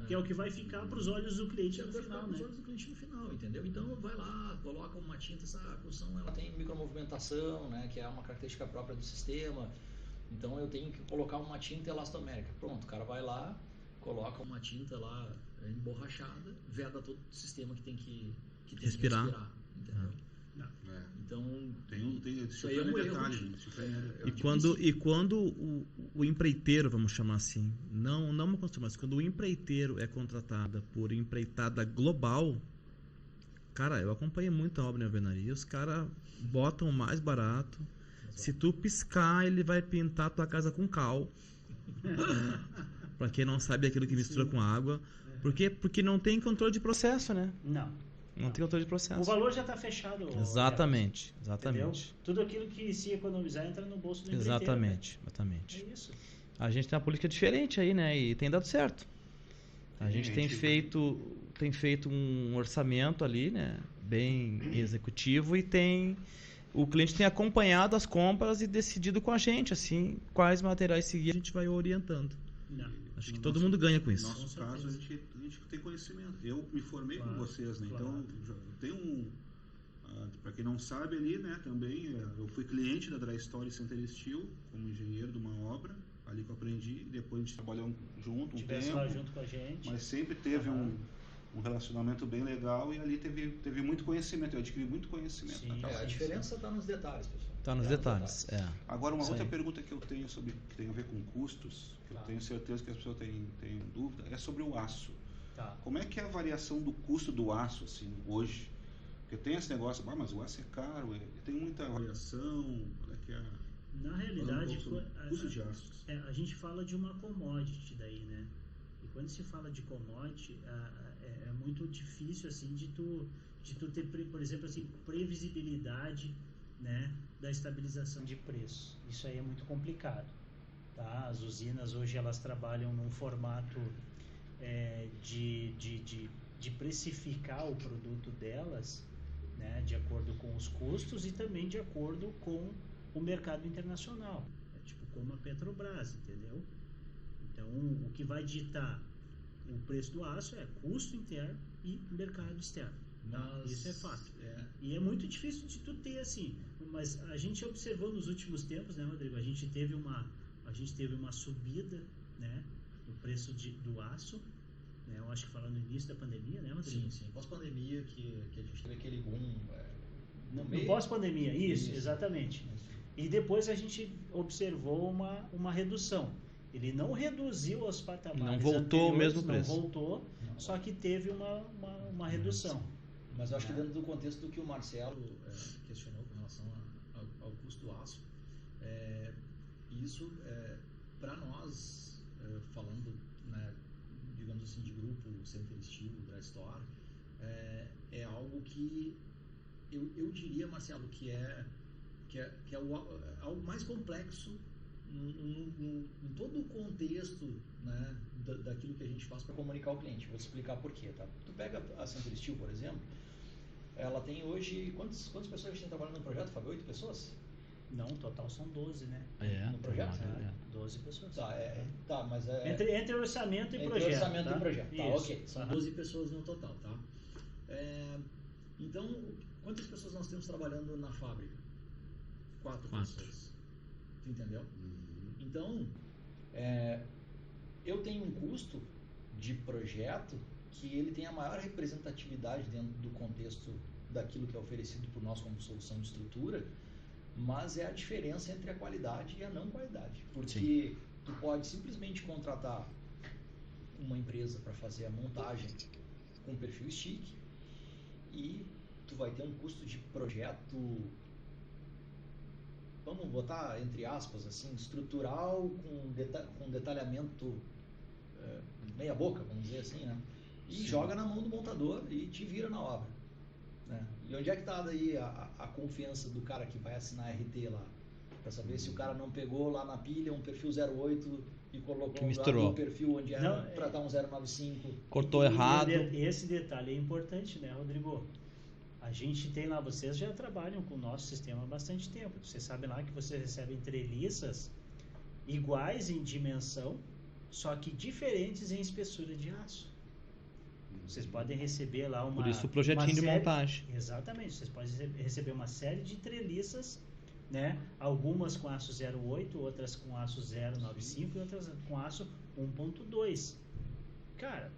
Que é o que vai ficar para os olhos do cliente no final, né? Os olhos do cliente no final, entendeu? Então vai lá, coloca uma tinta, essa construção ela tem micromovimentação, né, que é uma característica própria do sistema. Então eu tenho que colocar uma tinta elastomérica. Pronto, o cara vai lá, coloca uma tinta lá emborrachada, veda todo o sistema que tem que Respirar. entendeu? Então Isso aí é um erro. detalhe, né? Isso E quando o empreiteiro, vamos chamar assim, não uma construção, mas quando o empreiteiro é contratado por empreitada global, cara, eu acompanhei muito a obra em alvenaria, os caras botam o mais barato. Se tu piscar, ele vai pintar tua casa com cal. Pra quem não sabe, é aquilo que mistura com água. Porque não tem controle de processo, né? Não tem controle de processo. O valor já está fechado. Exatamente. Entendeu? Tudo aquilo que se economizar entra no bolso do empreiteiro. Exatamente. É isso. A gente tem uma política diferente aí, né? E tem dado certo. A gente tem feito um orçamento ali, né? Bem executivo e o cliente tem acompanhado as compras e decidido com a gente, assim, quais materiais seguir, a gente vai orientando. Acho que todo mundo ganha com isso. No nosso caso, a gente tem conhecimento. Eu me formei com vocês, né? Então, tem para quem não sabe ali, né? Também, eu fui cliente da Drystore Center Steel, como engenheiro de uma obra, ali que eu aprendi. Depois a gente trabalhou junto um tempo. Lá junto com a gente. Mas sempre teve um relacionamento bem legal e ali teve muito conhecimento. Eu adquiri muito conhecimento. Sim, a diferença está nos detalhes, pessoal. Está nos detalhes. Agora, uma outra pergunta que eu tenho que tem a ver com custos, que eu tenho certeza que as pessoas têm dúvida, é sobre o aço. Tá. Como é que é a variação do custo do aço, assim, hoje? Porque tem esse negócio, mas o aço é caro, tem muita variação, qual é que é Na realidade, o custo de aço? a gente fala de uma commodity daí, né? E quando se fala de commodity, é muito difícil, assim, de tu ter, por exemplo, assim, previsibilidade, né, da estabilização de preço. Isso aí é muito complicado, tá? As usinas hoje, elas trabalham num formato de precificar o produto delas, né, de acordo com os custos e também de acordo com o mercado internacional. É tipo como a Petrobras, entendeu? Então, o que vai ditar o preço do aço é custo interno e mercado externo. Tá? Isso é fato. E é muito difícil de tu ter assim. Mas a gente observou nos últimos tempos, né, Rodrigo? A gente teve uma subida, né, no preço do aço. Né, eu acho que falando no início da pandemia, né, Rodrigo? Sim. Pós-pandemia que a gente teve aquele boom. No pós-pandemia, isso, exatamente. E depois a gente observou uma redução. Ele não reduziu aos patamares não voltou ao mesmo preço. Não voltou, só que teve uma redução. Mas eu acho que dentro do contexto do que o Marcelo questionou com relação ao custo do aço, isso, para nós, falando, né, digamos assim, de grupo Center Steel, Drystore, é algo que eu diria, Marcelo, que é algo mais complexo em todo o contexto, né, daquilo que a gente faz para comunicar ao cliente. Vou te explicar por quê, tá? Tu pega a Center Steel, por exemplo, ela tem hoje... Quantas pessoas a gente tem trabalhando no projeto, Fábio? 8 pessoas? Não, o total são 12, né? No projeto? 12 pessoas. Tá, mas Entre orçamento e entre projeto. Orçamento tá? e projeto. Tá, ok. São 12 12 pessoas no total, tá? Então, quantas pessoas nós temos trabalhando na fábrica? 4 pessoas. Tu entendeu? Então, eu tenho um custo de projeto que ele tem a maior representatividade dentro do contexto daquilo que é oferecido por nós como solução de estrutura, mas é a diferença entre a qualidade e a não qualidade. Porque tu pode simplesmente contratar uma empresa para fazer a montagem com perfil stick e tu vai ter um custo de projeto, vamos botar entre aspas assim, estrutural com detalhamento meia boca, vamos dizer assim, né? E joga na mão do montador e te vira na obra, né? E onde é que está daí a confiança do cara que vai assinar RT lá, para saber se o cara não pegou lá na pilha um perfil 08 e colocou um perfil onde era para dar um 095, cortou errado. Esse detalhe é importante, né, Rodrigo? A gente tem lá, vocês já trabalham com o nosso sistema há bastante tempo. Vocês sabem lá que vocês recebem treliças iguais em dimensão, só que diferentes em espessura de aço. Vocês podem receber lá uma... Por isso o projetinho de montagem. Exatamente. Vocês podem receber uma série de treliças, né? Algumas com aço 08, outras com aço 095 e outras com aço 1.2. Cara,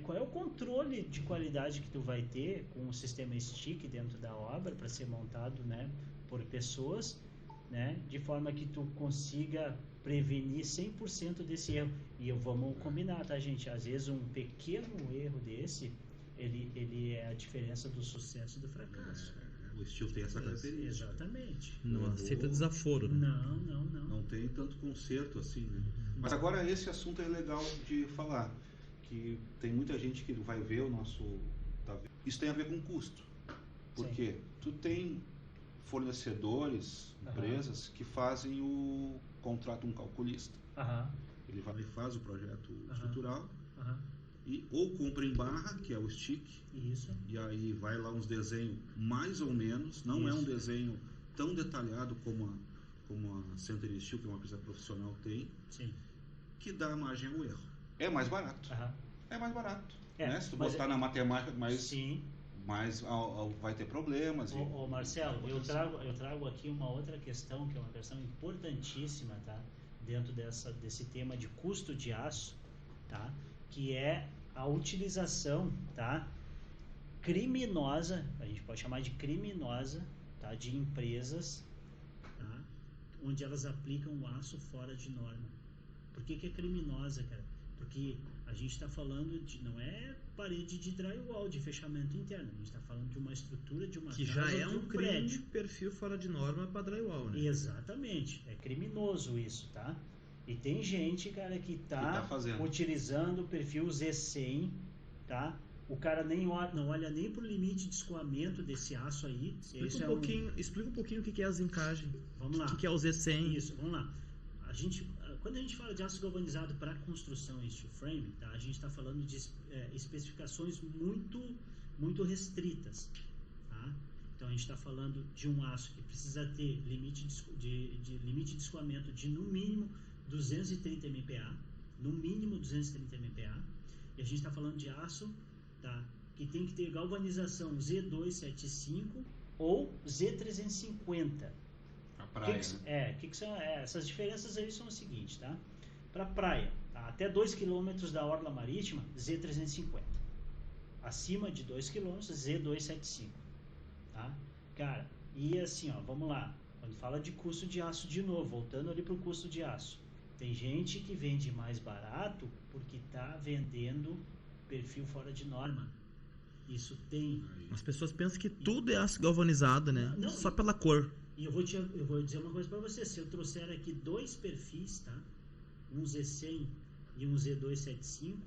qual é o controle de qualidade que tu vai ter com o sistema stick dentro da obra para ser montado, né, por pessoas, né, de forma que tu consiga prevenir 100% desse erro. E vamos combinar, tá, gente? Às vezes um pequeno erro desse, ele é a diferença do sucesso e do fracasso. O Steel tem essa característica. Exatamente. Não aceita desaforo, né? Não. Não tem tanto conserto assim, né? Mas agora esse assunto é legal de falar, que tem muita gente que vai ver o nosso... Isso tem a ver com custo. Porque tu tem fornecedores, empresas que fazem contrata um calculista. Ele vai e faz o projeto estrutural ou compra em barra, que é o stick. Isso. E aí vai lá uns desenhos mais ou menos, não é um desenho tão detalhado como a Center Steel, que é uma empresa profissional, tem. Sim. Que dá margem ao erro. É mais barato. É mais barato. Né? Se tu botar na matemática, mas vai ter problemas. Ô Marcelo, eu trago aqui uma outra questão, que é uma questão importantíssima, tá? Dentro desse tema de custo de aço, tá? Que é a utilização, tá, criminosa, a gente pode chamar de criminosa, tá, de empresas, tá, onde elas aplicam o aço fora de norma. Por que é criminosa, cara? Porque a gente está falando de, não é parede de drywall, de fechamento interno, a gente está falando de uma estrutura de uma Que casa, já é de um crime prédio. perfil fora de norma para drywall, né? Exatamente, é criminoso isso, tá? E tem gente, cara, que tá fazendo. utilizando o perfil Z100, tá? O cara não olha nem pro limite de escoamento desse aço aí. Explica um pouquinho o que é a zincagem. Vamos lá. O que é o Z100? Isso, vamos lá. Quando a gente fala de aço galvanizado para construção em steel frame, tá? A gente está falando de especificações muito restritas, tá? Então a gente está falando de um aço que precisa ter limite de escoamento de no mínimo 230 MPa, no mínimo 230 MPa, e a gente está falando de aço, tá? Que tem que ter galvanização Z275 ou Z350. Praia, que são essas diferenças aí são o seguinte, tá? Para praia, tá? Até 2 km da orla marítima, Z350. Acima de 2 km, Z275, tá? Cara, e assim, ó, vamos lá. Quando fala de custo de aço de novo, voltando ali pro custo de aço. Tem gente que vende mais barato porque tá vendendo perfil fora de norma. Isso tem. As pessoas pensam que tudo é aço galvanizado, né? Não, só pela cor. E eu vou dizer uma coisa para você. Se eu trouxer aqui 2 perfis, tá? Um Z100 e um Z275,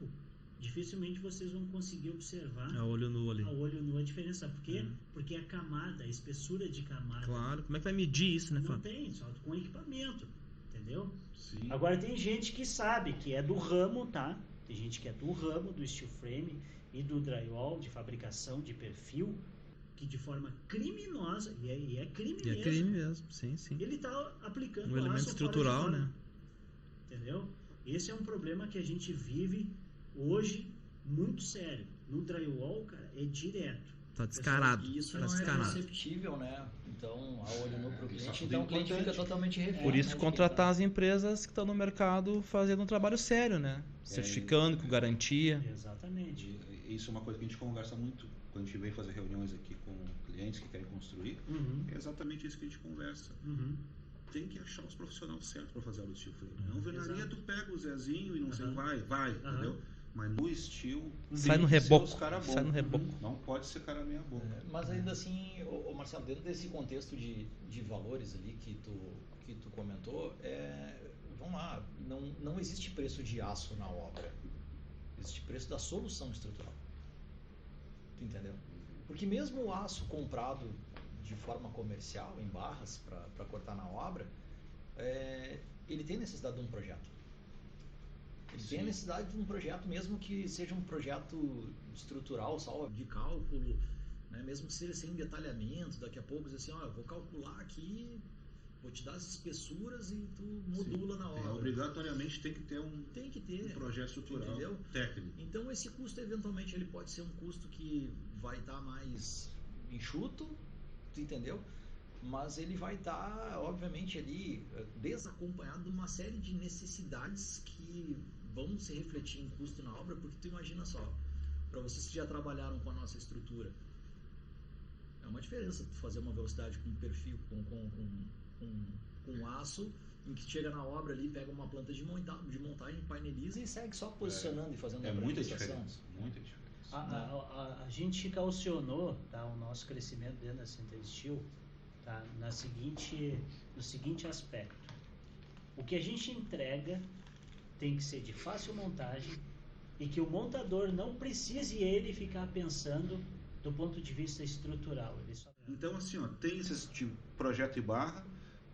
dificilmente vocês vão conseguir observar A olho nu ali. a olho nu a diferença. Por quê? Porque a camada, a espessura de camada. Claro. Como é que vai medir isso, né, Não Fábio? tem, só com equipamento. Entendeu? Sim. Agora tem gente que sabe, que é do ramo, tá? Tem gente que é do ramo do steel frame e do drywall, de fabricação de perfil, que de forma criminosa, e é crime E é mesmo, crime mesmo, sim. ele está aplicando Um elemento aço fora de estrutural, norma. né? Entendeu? Esse é um problema que a gente vive hoje muito sério. No drywall, cara, é direto. Tá descarado. E isso Tá não é descarado. perceptível, né? Então, a olho nu pro isso cliente, é então o cliente importante. fica totalmente refém. Por isso, né, de contratar quem as empresas que estão no mercado fazendo um trabalho sério, né? Certificando, com garantia. Exatamente. E isso é uma coisa que a gente conversa muito quando a gente vem fazer reuniões aqui com clientes que querem construir. Uhum, É exatamente isso que a gente conversa. uhum. Tem que achar os profissionais certos para fazer o steel frame. Não vê na Exato. linha, tu pega o Zezinho e não sei, Aham. vai, entendeu? Mas no steel Sai tem no que ser reboco. os cara bom. Sai no reboco. Não pode ser cara meia boca. Mas ainda assim, ô Marcelo, dentro desse contexto de valores ali que tu comentou, vamos lá, não existe preço de aço na obra. Existe preço da solução estrutural. Tu entendeu? Porque mesmo o aço comprado de forma comercial, em barras, para cortar na obra, ele tem necessidade de um projeto. Ele tem a necessidade de um projeto, mesmo que seja um projeto estrutural, só de cálculo, né? Mesmo que seja sem detalhamento, daqui a pouco dizer assim, eu vou calcular aqui, vou te dar as espessuras e tu modula na obra. Obrigatoriamente tem que ter um projeto estrutural, entendeu? técnico. Então esse custo, eventualmente, ele pode ser um custo que vai estar mais enxuto, tu entendeu? Mas ele vai estar, obviamente, ali desacompanhado de uma série de necessidades que vão se refletir em custo na obra, porque tu imagina só, para vocês que já trabalharam com a nossa estrutura, é uma diferença tu fazer uma velocidade com perfil, com aço, em que chega na obra ali, pega uma planta de montagem, paineliza e segue só posicionando e fazendo a Muita pré-fixação. diferença, muita diferença. A gente calcionou, tá, o nosso crescimento dentro da Center Steel, tá, no seguinte aspecto. O que a gente entrega tem que ser de fácil montagem e que o montador não precise ele ficar pensando do ponto de vista estrutural. Ele só... Então, assim, tem esse tipo de projeto e barra,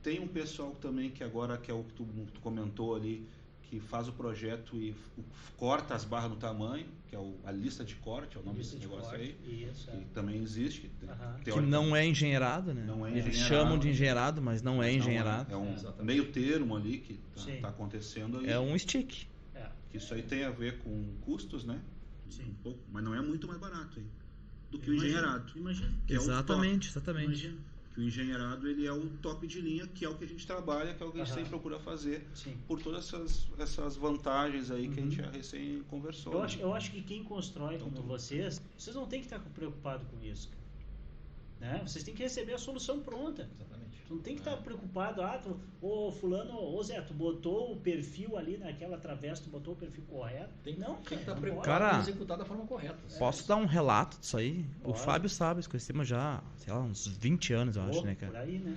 tem um pessoal também que agora, que é o que tu comentou ali, que faz o projeto e corta as barras no tamanho, que é a lista de corte, é o nome desse negócio aí, Isso, que também existe. Que não é engenheirado, né? Não é Eles engenheirado. chamam de engenheirado, mas não é engenheirado. É um Exatamente. meio termo ali que Sim. está acontecendo aí. É um stick. Que isso aí tem a ver com custos, né? Sim. Um pouco, mas não é muito mais barato aí do que o engenheirado. Imagina. Que é o Exatamente. Imagina. Que o engenheirado, ele é o top de linha, que é o que a gente trabalha, que é o que a gente sempre procura fazer, Sim. por todas essas vantagens aí que a gente já recém conversou. Eu acho que quem constrói como vocês não tem que estar preocupado com isso, cara. né? Vocês têm que receber a solução pronta. Exatamente. Tu não tem que estar preocupado, fulano, Zé, tu botou o perfil ali naquela travessa, tu botou o perfil correto. Tem não, que estar não preocupado Cara, em executar da forma correta. Posso dar um relato disso aí? O Pode. Fábio sabe, nós conhecemos já, sei lá, uns 20 anos, eu acho, né, Por cara? aí, né?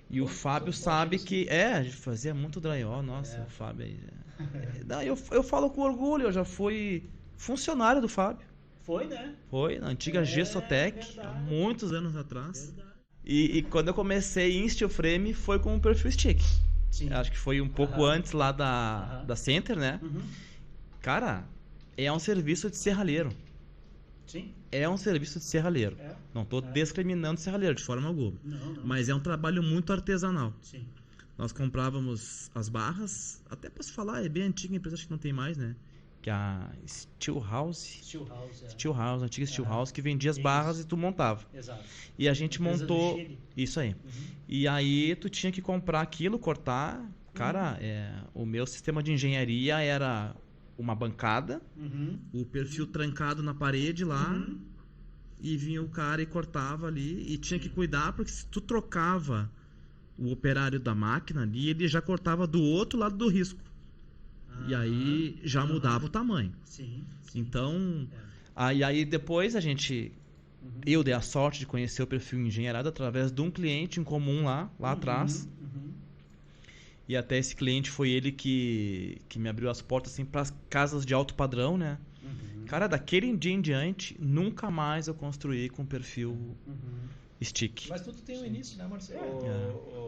E o Fábio sabe que... a gente fazia muito drywall, nossa, É. o Fábio aí... Não, eu falo com orgulho, eu já fui funcionário do Fábio. Foi, né? Foi, na antiga Gessotec, há verdade. muitos anos atrás. Verdade. E quando eu comecei em steel frame, foi com o perfil stick. Sim. Acho que foi um pouco antes lá da Center, né? Uhum. Cara, é um serviço de serralheiro. Sim. É um serviço de serralheiro. É. Não estou discriminando serralheiro de forma alguma. Não. Mas é um trabalho muito artesanal. Sim. Nós comprávamos as barras, até posso falar, é bem antiga a empresa, acho que não tem mais, né? Que é a Steel House. Steel House, A antiga Steel House, que vendia as barras e tu montava. Exato. E a gente Empresa do montou. Chile. Isso aí. E aí tu tinha que comprar aquilo, cortar. Cara, o meu sistema de engenharia era uma bancada, Uhum. o perfil trancado na parede lá. Uhum. E vinha o cara e cortava ali. E tinha que cuidar, porque se tu trocava o operário da máquina ali, ele já cortava do outro lado do risco. E aí já mudava o tamanho. Sim. Então, aí depois a gente... Eu dei a sorte de conhecer o perfil engenheirado através de um cliente em comum lá atrás. Uhum. E até esse cliente foi ele que me abriu as portas assim, para as casas de alto padrão, né? Cara, daquele dia em diante, nunca mais eu construí com perfil stick. Mas tudo tem um início, né, Marcelo?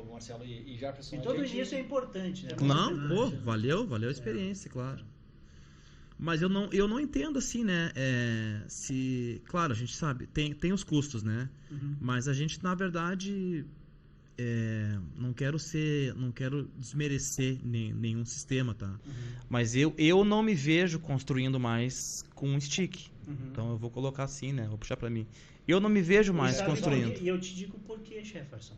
O Marcelo e Jefferson. E todo início é importante, né? Não, pô, valeu a experiência, claro. Mas eu não entendo assim, né? Claro, a gente sabe, tem os custos, né? Mas a gente, na verdade, não quero desmerecer nenhum sistema, tá? Mas eu não me vejo construindo mais com um stick. Então eu vou colocar assim, né? Vou puxar pra mim. Eu não me vejo mais construindo. E eu te digo por quê, Jefferson.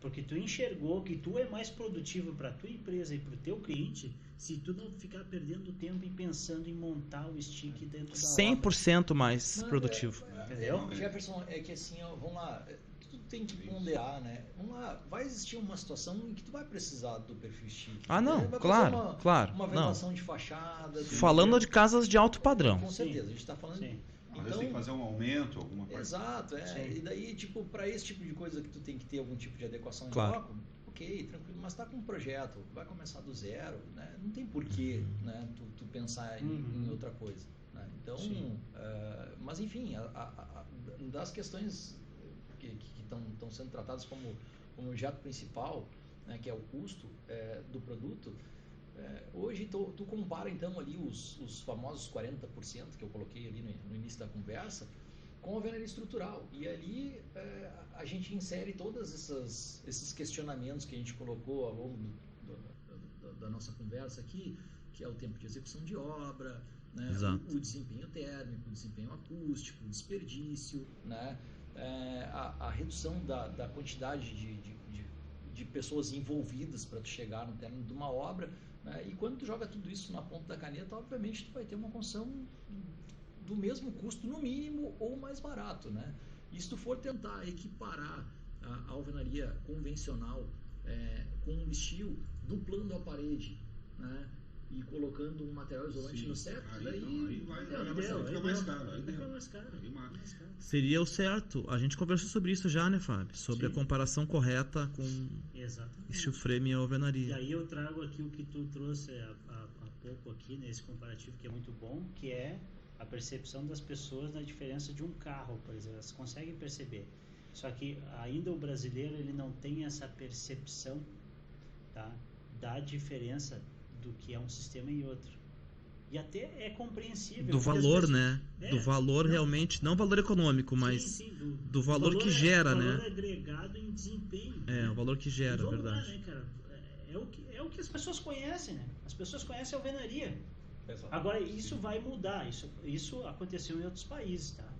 Porque tu enxergou que tu é mais produtivo para tua empresa e para o teu cliente se tu não ficar perdendo tempo e pensando em montar o stick dentro da 100% mais produtivo. Entendeu? Jefferson, é que assim, ó, vamos lá, tu tem que ponderar, né? Vamos lá, vai existir uma situação em que tu vai precisar do perfil stick. Ah, não, Vai claro, fazer claro. Uma ventilação de fachada. Falando de casas de alto padrão. Com certeza, a gente está falando... Sim. Às vezes tem que fazer um aumento, alguma coisa. Exato, Sim. E daí, tipo, para esse tipo de coisa que tu tem que ter algum tipo de adequação Claro. em bloco, ok, tranquilo, mas tá com um projeto, vai começar do zero, né? Não tem porquê, né, tu pensar em outra coisa, né? Então, mas enfim, das questões que estão sendo tratadas como objeto principal, né, que é o custo do produto, hoje tu compara então ali os famosos 40% que eu coloquei ali no início da conversa com a alvenaria estrutural, e ali a gente insere todos esses questionamentos que a gente colocou ao longo da nossa conversa aqui, que é o tempo de execução de obra, né, o desempenho térmico, o desempenho acústico, o desperdício, né, a redução da quantidade de pessoas envolvidas para tu chegar no término de uma obra, né? E quando tu joga tudo isso na ponta da caneta, obviamente tu vai ter uma construção do mesmo custo, no mínimo, ou mais barato, né? E se tu for tentar equiparar a alvenaria convencional com um steel, duplando a parede, né, e colocando um material isolante no septo, daí fica mais caro. Fica mais caro. Seria o certo. A gente conversou sobre isso já, né, Fábio? Sobre a comparação correta com steel frame e a alvenaria. E aí eu trago aqui o que tu trouxe há pouco aqui, nesse comparativo, que é muito bom, que é a percepção das pessoas na diferença de um carro, por exemplo. Elas conseguem perceber. Só que ainda o brasileiro ele não tem essa percepção, tá, da diferença do que é um sistema e outro. E até é compreensível. Do valor, né? Do valor realmente, não valor econômico, mas do valor que gera, né? O valor agregado em desempenho. O valor que gera, vamos verdade. lá, né, cara? É o que as pessoas conhecem, né? As pessoas conhecem a alvenaria. Agora, isso vai mudar. Isso aconteceu em outros países, tá?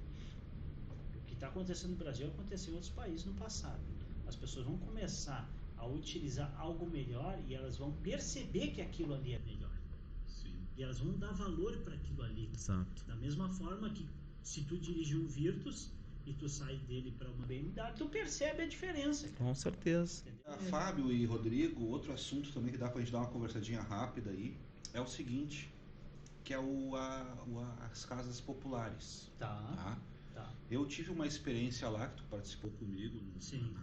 O que está acontecendo no Brasil aconteceu em outros países no passado. As pessoas vão começar a utilizar algo melhor e elas vão perceber que aquilo ali é melhor. Sim. E elas vão dar valor para aquilo ali. Exato. Da mesma forma que se tu dirigir um Virtus, e tu sai dele para uma BMW, tu percebe a diferença. Com certeza. Fábio e Rodrigo, outro assunto também que dá pra gente dar uma conversadinha rápida aí, é o seguinte, que é as casas populares. Tá. Eu tive uma experiência lá, que tu participou comigo, Sim.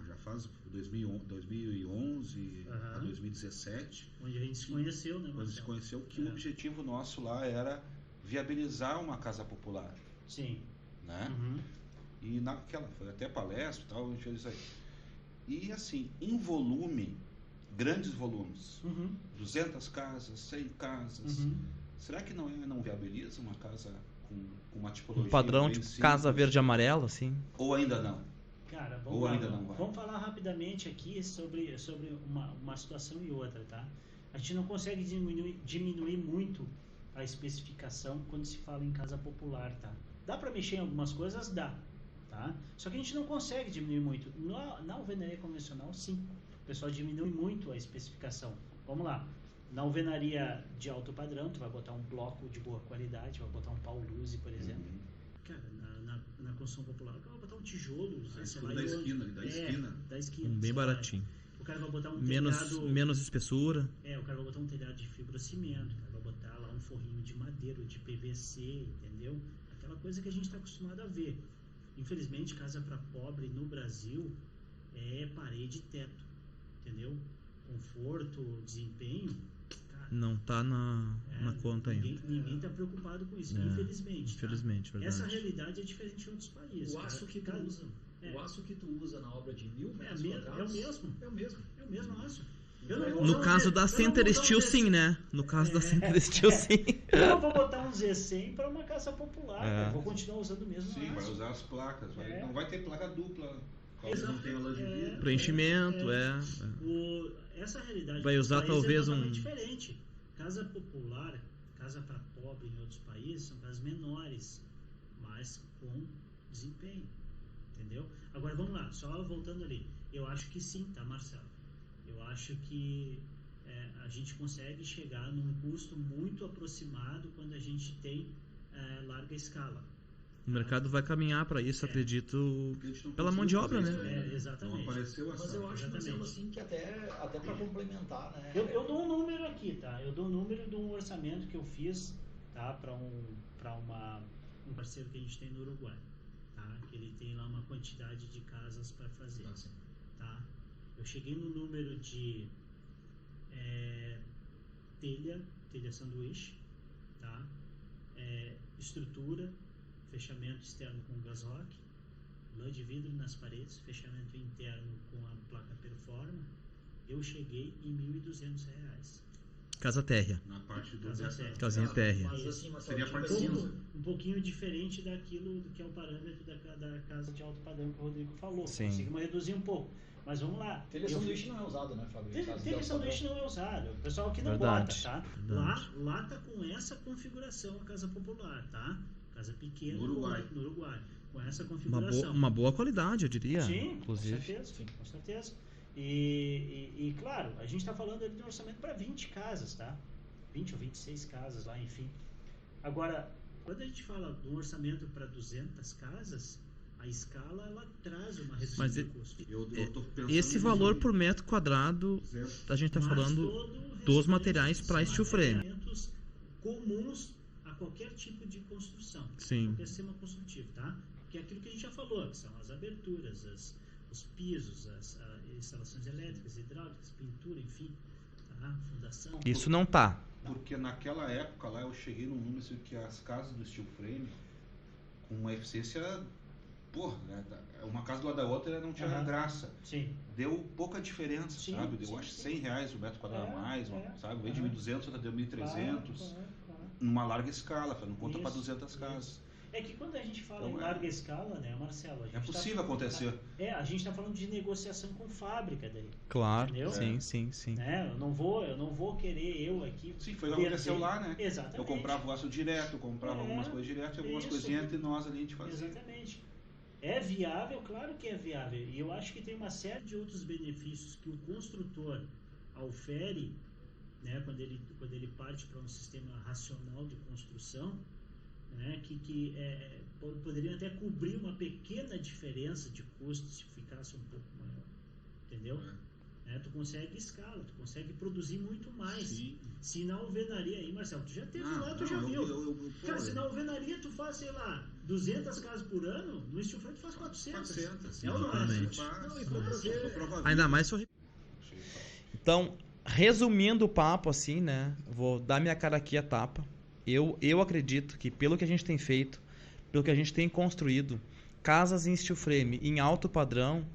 Já faz 2011 a Aham. 2017, Onde a gente se conheceu, né, quando se Marcelo? conheceu, que o objetivo nosso lá era viabilizar uma casa popular, Sim. né? Uhum. E naquela, foi até palestra e tal, a gente fez isso aí. E assim, em volume, grandes volumes, Uhum. 200 casas, 100 casas, Uhum. será que não viabiliza uma casa com uma tipologia Um padrão bem tipo simples? casa verde e amarelo, assim. Ou ainda não? Cara, Ou vamos lá, ainda não vai? vamos falar rapidamente aqui sobre uma situação e outra, tá? A gente não consegue diminuir muito a especificação quando se fala em casa popular, tá? Dá para mexer em algumas coisas? Dá, tá? Só que a gente não consegue diminuir muito. Na alvenaria convencional, sim. O pessoal diminui muito a especificação. Vamos lá. Na alvenaria de alto padrão, tu vai botar um bloco de boa qualidade, vai botar um pau-luze, por exemplo. Cara, na construção popular, o cara vai botar um tijolo, sei lá, Da esquina, ali, da esquina. da esquina. Bem sei lá. baratinho. O cara vai botar um Menos, telhado. menos espessura. O cara vai botar um telhado de fibrocimento, o cara vai botar lá um forrinho de madeira ou de PVC, entendeu? Aquela coisa que a gente está acostumado a ver. Infelizmente, casa para pobre no Brasil é parede e teto, entendeu? Conforto, desempenho, cara, Não tá na conta ainda. ninguém está preocupado com isso, É, infelizmente. Infelizmente, tá? verdade. Essa realidade é diferente em outros países. O aço que tu usa, É. o aço que tu usa na obra de 1000 metros quadrados É o mesmo. É o mesmo. É o mesmo aço. No caso da Center Steel, sim, né? No caso da Center Steel, sim. Eu não vou botar um Z100 para uma casa popular, É. cara. Vou continuar usando o mesmo Sim, vai aço. usar as placas, É. não vai ter placa dupla, caso Exato. não tenha lã de vidro. Preenchimento, Essa realidade Vai dos usar países talvez é totalmente um- diferente. Casa popular, casa para pobre em outros países são casas menores, mas com desempenho, entendeu? Agora vamos lá, só voltando ali. Eu acho que sim, tá, Marcelo? Eu acho que a gente consegue chegar num custo muito aproximado quando a gente tem larga escala. O mercado vai caminhar para isso, acredito, Porque a gente não pela mão de conseguiu obra, fazer né? isso ainda. Exatamente. Não apareceu essa. Mas eu acho, Exatamente. Marcelo, assim, que até para complementar, né? Eu dou um número aqui, tá? Eu dou um número de um orçamento que eu fiz, tá? Para um parceiro que a gente tem no Uruguai, tá? Que ele tem lá uma quantidade de casas para fazer, Ah, sim. tá? Eu cheguei no número de telha sanduíche, tá? Estrutura, fechamento externo com gasrock, lã de vidro nas paredes, fechamento interno com a placa Performa. Eu cheguei em R$ 1.200. Casa térrea. Na parte do Casa dessa. térrea. Casinha térrea. Mas assim, Marcelo, Seria tipo parte assim, cinza. Um pouquinho diferente daquilo que é o parâmetro da casa de alto padrão que o Rodrigo falou. Sim. Conseguimos reduzir um pouco. Mas vamos lá. Telha sanduíche não é usado, né, Fábio? Telha sanduíche não é usado. O pessoal aqui não Verdade, bota, tá? verdade. Lá tá com essa configuração a casa popular, tá? Casa pequena No Uruguai. no Uruguai. Com essa Uma, configuração. uma boa qualidade, eu diria. Sim, Inclusive. com certeza. Com certeza. E claro, a gente está falando ali de um orçamento para 20 casas, tá? 20 ou 26 casas lá, enfim. Agora, quando a gente fala de um orçamento para 200 casas, a escala ela traz uma redução Mas de custo. Eu tô pensando Esse em valor por metro quadrado, 200. a gente tá Mas falando todo o dos restante materiais para são steel frame. materiais comuns a qualquer tipo de construção. Sim. Qualquer sistema construtivo, tá? Que é aquilo que a gente já falou, que são as aberturas, os pisos, as instalações elétricas, hidráulicas, pintura, enfim, tá? Fundação. Isso não tá. Porque naquela época lá eu cheguei num número assim, que as casas do steel frame com uma eficiência, né, uma casa do lado da outra não tinha Aham. graça. Sim. Deu pouca diferença, Sim, sabe? Deu sim, acho sim. R$100 o metro quadrado a mais, sabe? Em vez de Aham. 1.200, outra deu 1.300. Claro. Numa larga escala, não conta para Isso, 200 isso. casas. É que quando a gente fala Então, em larga escala, né, Marcelo? A gente É possível acontecer. A gente está falando de negociação com fábrica daí. Claro. Entendeu? Sim. Né? Eu não vou querer eu aqui. Sim, foi o que aconteceu lá, né? Exatamente. Eu comprava o aço direto, eu comprava algumas coisas direto e algumas isso. coisinhas entre nós ali a gente fazia. Exatamente. É viável? Claro que é viável. E eu acho que tem uma série de outros benefícios que o construtor aufere, né, quando ele parte para um sistema racional de construção, né, que poderiam até cobrir uma pequena diferença de custo se ficasse um pouco maior, entendeu? Tu consegue escala, tu consegue produzir muito mais. Sim. Se na alvenaria aí, Marcelo, tu já teve lá, tu já viu. Cara, se na alvenaria tu faz, sei lá, 200 casas por ano, no steel frame tu faz 400. É ou não é? Exatamente. Não, e pra fazer... Ainda mais se eu... Então, resumindo o papo assim, né? Vou dar minha cara aqui a tapa. Eu acredito que pelo que a gente tem feito, pelo que a gente tem construído, casas em steel frame em alto padrão,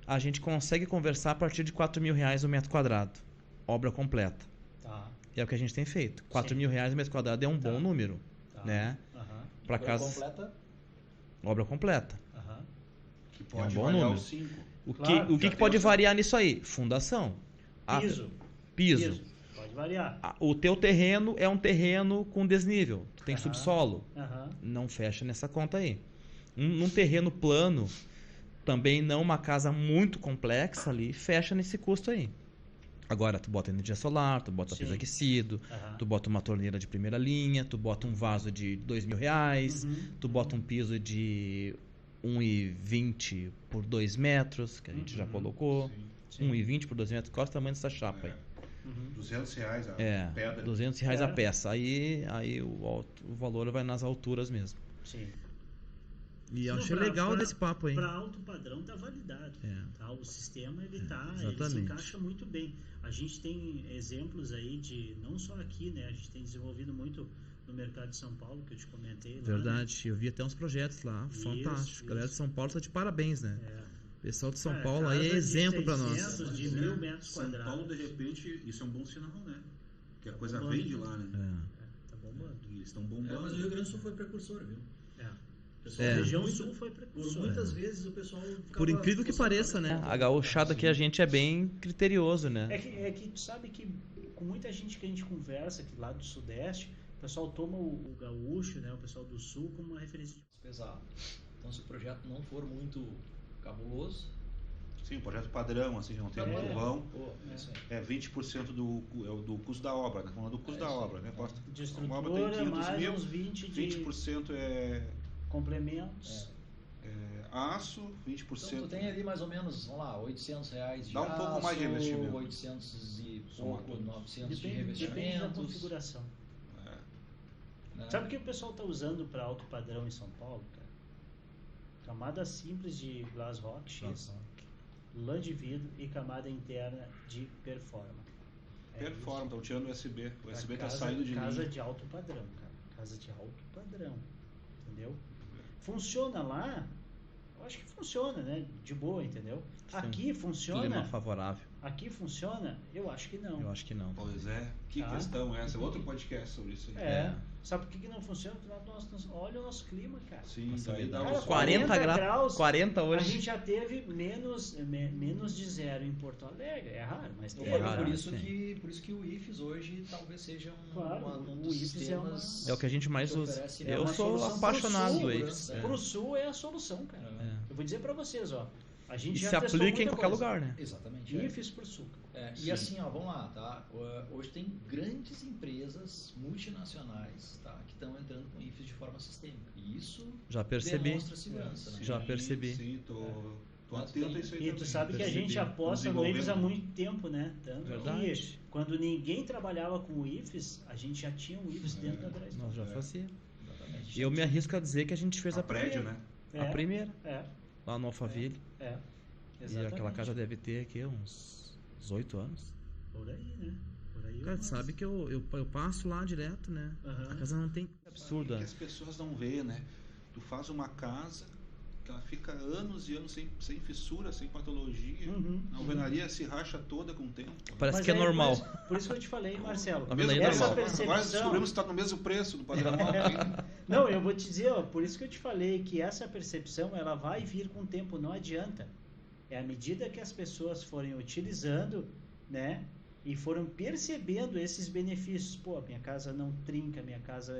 a gente consegue conversar a partir de R$4.000 o metro quadrado. Obra completa. Tá. É o que a gente tem feito. R$4.000 o metro quadrado é um bom número. Né? Para casa completa. Obra completa. Que pode bom variar número. os 5. O que pode variar nisso aí? Fundação. Piso. Pode variar. O teu terreno é um terreno com desnível. Tu tem subsolo. Aham. Não fecha nessa conta aí. Num terreno plano, também não uma casa muito complexa ali, fecha nesse custo aí. Agora, tu bota energia solar, tu bota piso aquecido, tu bota uma torneira de primeira linha, tu bota um vaso de R$2.000, tu bota um piso de 1,20 por 2 metros, que a gente já colocou. 1,20 por 2 metros. Qual é o tamanho dessa chapa aí? R$200 a pedra. R$200 a peça. Aí o valor vai nas alturas mesmo. Sim. E eu achei legal desse papo aí. Para alto padrão tá validado. Tá? O sistema ele se encaixa muito bem. A gente tem exemplos aí de, não só aqui, né? A gente tem desenvolvido muito no mercado de São Paulo, que eu te comentei. Verdade, lá, né? Eu vi até uns projetos lá, fantástico. Galera de São Paulo tá de parabéns, né? O pessoal de São Paulo aí é exemplo para nós. De 1.000 metros São quadrados. Paulo, de repente, isso é um bom sinal, né? Que a coisa vem de lá, né? Tá bombando. E eles estão bombando. Mas o Rio Grande do Sul foi precursor, viu? A região sul foi precursor. Por muitas vezes o pessoal ficava Por incrível que pareça, né? A gauchada aqui a gente é bem criterioso, né? É que tu sabe que com muita gente que a gente conversa aqui lá do Sudeste, o pessoal toma o gaúcho, né? O pessoal do Sul como uma referência. Pesado. Então, se o projeto não for muito cabuloso... Sim, projeto padrão, assim, não tem muito vão. É 20% do custo da obra, né? Falando do custo da obra, né? De estrutura, uma obra tem 500 mais mil, uns 20% é complementos. Aço, 20%. Então, tu tem ali mais ou menos, vamos lá, R$800 de dá um pouco mais de investimento. 800 e pouco, 900 de Depende da revestimentos. configuração. Né? Sabe o que o pessoal está usando para alto padrão em São Paulo, cara? Camada simples de glass rock X, lã de vidro e camada interna de performa. Performa, estão tirando o USB. O USB está casa, saindo de casa linha. de alto padrão, cara. Casa de alto padrão. Entendeu? Funciona lá? Eu acho que funciona, né? De boa, entendeu? Sim. Aqui funciona? Clima favorável. Aqui funciona? Eu acho que não. Eu acho que não. Pois é, que questão é essa? Outro podcast sobre isso aí. Sabe por que não funciona? Olha o nosso clima, cara. Sim, Nossa, daí dá cara, uns 40 graus. 40 A hoje. gente já teve menos de 0 em Porto Alegre. É raro, mas teve. raro, por isso sim. que o IFES hoje talvez seja um o dos IFES sistemas É o que a gente mais que usa. oferece Eu uma sou solução apaixonado pro do sul, IFES. Pro sul é a solução, cara. Eu vou dizer pra vocês, ó. A gente E já se testou aplica em muita qualquer coisa. lugar, né? Exatamente. IFES pro sul. E assim, ó, vamos lá, tá? Hoje tem grandes empresas multinacionais, tá? Que estão entrando com IFES de forma sistêmica. E isso Já percebi. demonstra segurança, né? Já percebi. Sim, tô atento a isso aí E tu também. sabe que a Percebi. gente aposta no IFES há muito tempo, né? Tanto Verdade. que quando ninguém trabalhava com o IFES, a gente já tinha um IFES dentro da Drysdale. Nós já fazia. Exatamente. E eu me arrisco a dizer que a gente fez a prédio, primeira. né? A primeira. É, Lá no Alphaville. E exatamente. aquela casa deve ter aqui uns 8 anos. Por aí, né? Por aí. Cara, sabe que eu passo lá direto, né? Aham. A casa não tem absurda. Que as pessoas não veem, né? Tu faz uma casa que ela fica anos e anos sem fissura, sem patologia. A alvenaria se racha toda com o tempo. Parece Mas que é normal. Por isso que eu te falei, Marcelo. A alvenaria é Essa normal. Agora percepção. descobrimos que está no mesmo preço do padrão. Não, eu vou te dizer, ó, por isso que eu te falei que essa percepção ela vai vir com o tempo, não adianta. É à medida que as pessoas forem utilizando, né, e foram percebendo esses benefícios. Pô, minha casa não trinca, minha casa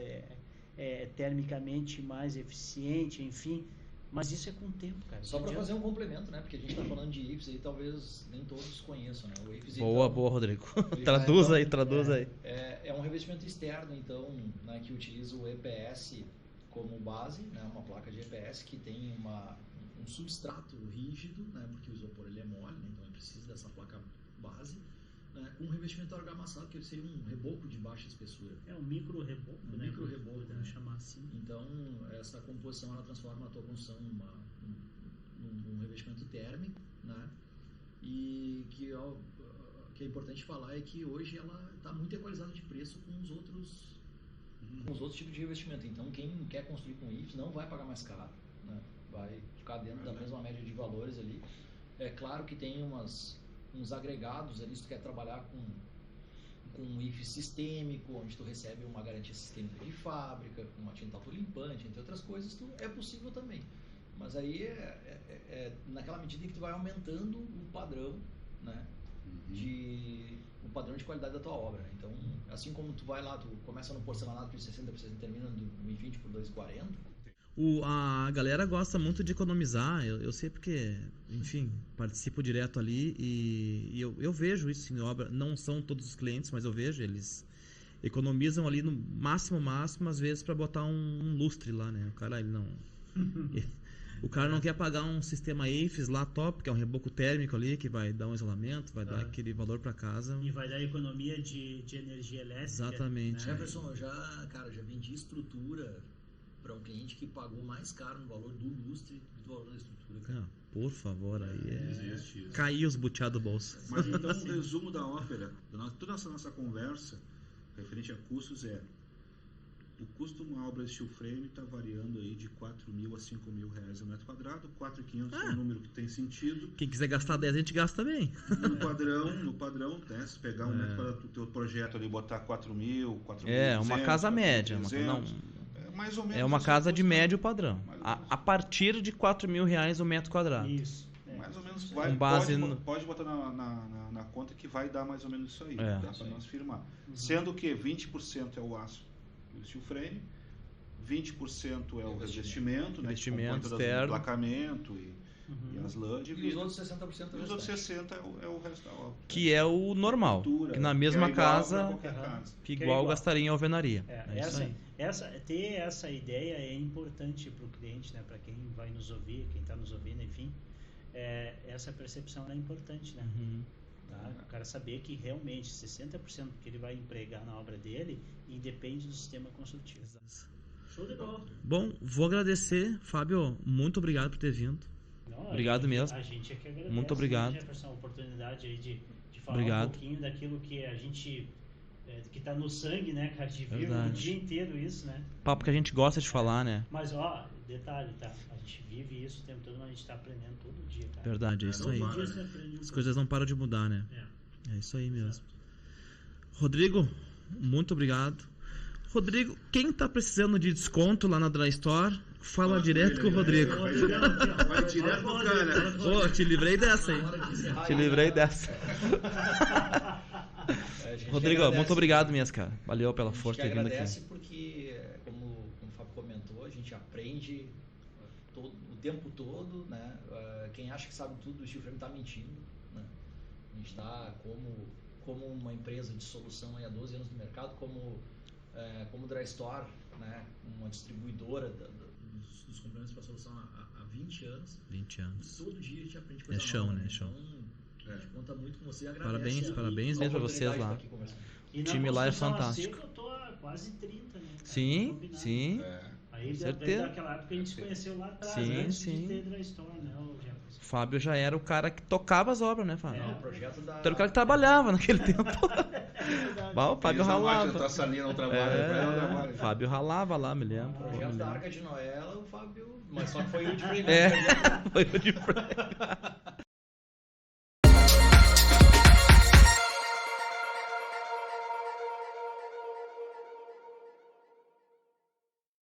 é termicamente mais eficiente, enfim. Mas isso é com o tempo, cara. Só Não para adianta. fazer um complemento, né? Porque a gente está falando de IFES aí, talvez nem todos conheçam, né? O IFES, Boa, Rodrigo. Traduz aí. É um revestimento externo, então, né, que utiliza o EPS como base, né, uma placa de EPS que tem um substrato rígido, né, porque o isopor ele é mole, né, então ele precisa dessa placa base, né, com um revestimento argamassado, que seria um reboco de baixa espessura. É um micro reboco, Um né? micro reboco, podemos né? chamar assim. Então, essa composição ela transforma a tua construção num revestimento térmico, né? E que é importante falar é que hoje ela está muito equalizada de preço com os outros tipos de revestimento. Então, quem quer construir com IFES não vai pagar mais caro, né? Vai ficar dentro da mesma média de valores ali. É claro que tem uns agregados ali, se tu quer trabalhar com um IFES sistêmico, onde tu recebe uma garantia sistêmica de fábrica, com uma tinta autolimpante, entre outras coisas, é possível também. Mas aí é naquela medida em que tu vai aumentando o padrão, né? O padrão de qualidade da tua obra. Então, assim como tu vai lá, tu começa no porcelanato por 60% e termina no 2020 por 2,40. A galera gosta muito de economizar, eu sei porque, enfim, participo direto ali e eu vejo isso em obra. Não são todos os clientes, mas eu vejo, eles economizam ali no máximo, às vezes, para botar um lustre lá, né? O cara não quer pagar um sistema IFES lá top, que é um reboco térmico ali, que vai dar um isolamento, vai dar aquele valor para casa. E vai dar economia de energia elétrica. Exatamente. Né? Jefferson, eu já vendi estrutura para um cliente que pagou mais caro no valor do lustre do que o valor da estrutura. Cara. Por favor, aí Existe isso. caiu os buteados do bolso. Mas então o resumo da ópera, toda essa nossa conversa referente a custos o custo de uma obra de steel frame está variando aí de 4.000 a 5.000 reais o metro quadrado. 4.500 é um número que tem sentido. Quem quiser gastar 10, a gente gasta bem. No padrão, né, se pegar um metro quadrado do teu projeto ali e botar 4.000, 4.200... É, uma casa média. Mais ou menos. É uma casa de médio padrão. A partir de 4.000 reais o metro quadrado. Isso. Mais ou menos. Com base pode botar na conta que vai dar mais ou menos isso aí. Dá para nós firmar. Sendo que 20% é o aço do steel frame, 20% é o revestimento, né, externo, emplacamento e as lãs de E os vidro. outros 60% E os outros 60% é o resto da obra. Que é o normal. Que na mesma casa, que igual gastaria em alvenaria. Ter essa ideia é importante para o cliente, né? Para quem vai nos ouvir, quem está nos ouvindo, enfim. Essa percepção é importante, né? Tá? O cara saber que realmente 60% que ele vai empregar na obra dele independe do sistema construtivo. Show de bola. Bom, vou agradecer, Fábio, muito obrigado por ter vindo. Não, obrigado mesmo. A gente é que agradece. Muito obrigado. Né, Jefferson, a oportunidade aí de falar um pouquinho daquilo que a gente que tá no sangue, né, cara, de viver o dia inteiro isso, né? Papo que a gente gosta de falar, né? Mas detalhe, tá? A gente vive isso o tempo todo, mas a gente tá aprendendo todo dia, cara. Verdade, é isso aí. Todo dia você aprende As coisas não param de mudar, né? É isso aí mesmo. Rodrigo, muito obrigado. Rodrigo, quem tá precisando de desconto lá na Dry Store, fala direto com o Rodrigo. Vai direto no cara. Pô, te livrei dessa, hein? Te livrei dessa. Rodrigo, muito obrigado mesmo, cara. Valeu pela força de ter vindo aqui. Agradece porque, como o Fábio comentou, a gente aprende o tempo todo, né? Quem acha que sabe tudo do steel frame está mentindo, né? A gente está como uma empresa de solução aí há 12 anos no mercado, como Dry Store, né? Uma distribuidora dos componentes para solução há 20 anos. 20 anos. Todo dia a gente aprende coisa nova. Né? É chão. Então, a gente conta muito com você e agradece. Parabéns mesmo pra vocês lá. E o time lá é fantástico. Eu tô há quase 30, né? Sim. Aí certeza. Daquela época a gente se conheceu lá atrás, antes de ter Dry Store, né, Jefferson? Fábio já era o cara que tocava as obras, né, Fábio? O projeto da... Era o cara que trabalhava naquele tempo. O Fábio ralava. Fábio ralava lá, me lembro. O projeto da Arca de Noé, o Fábio... Mas só que foi o de frente. Foi o de frente.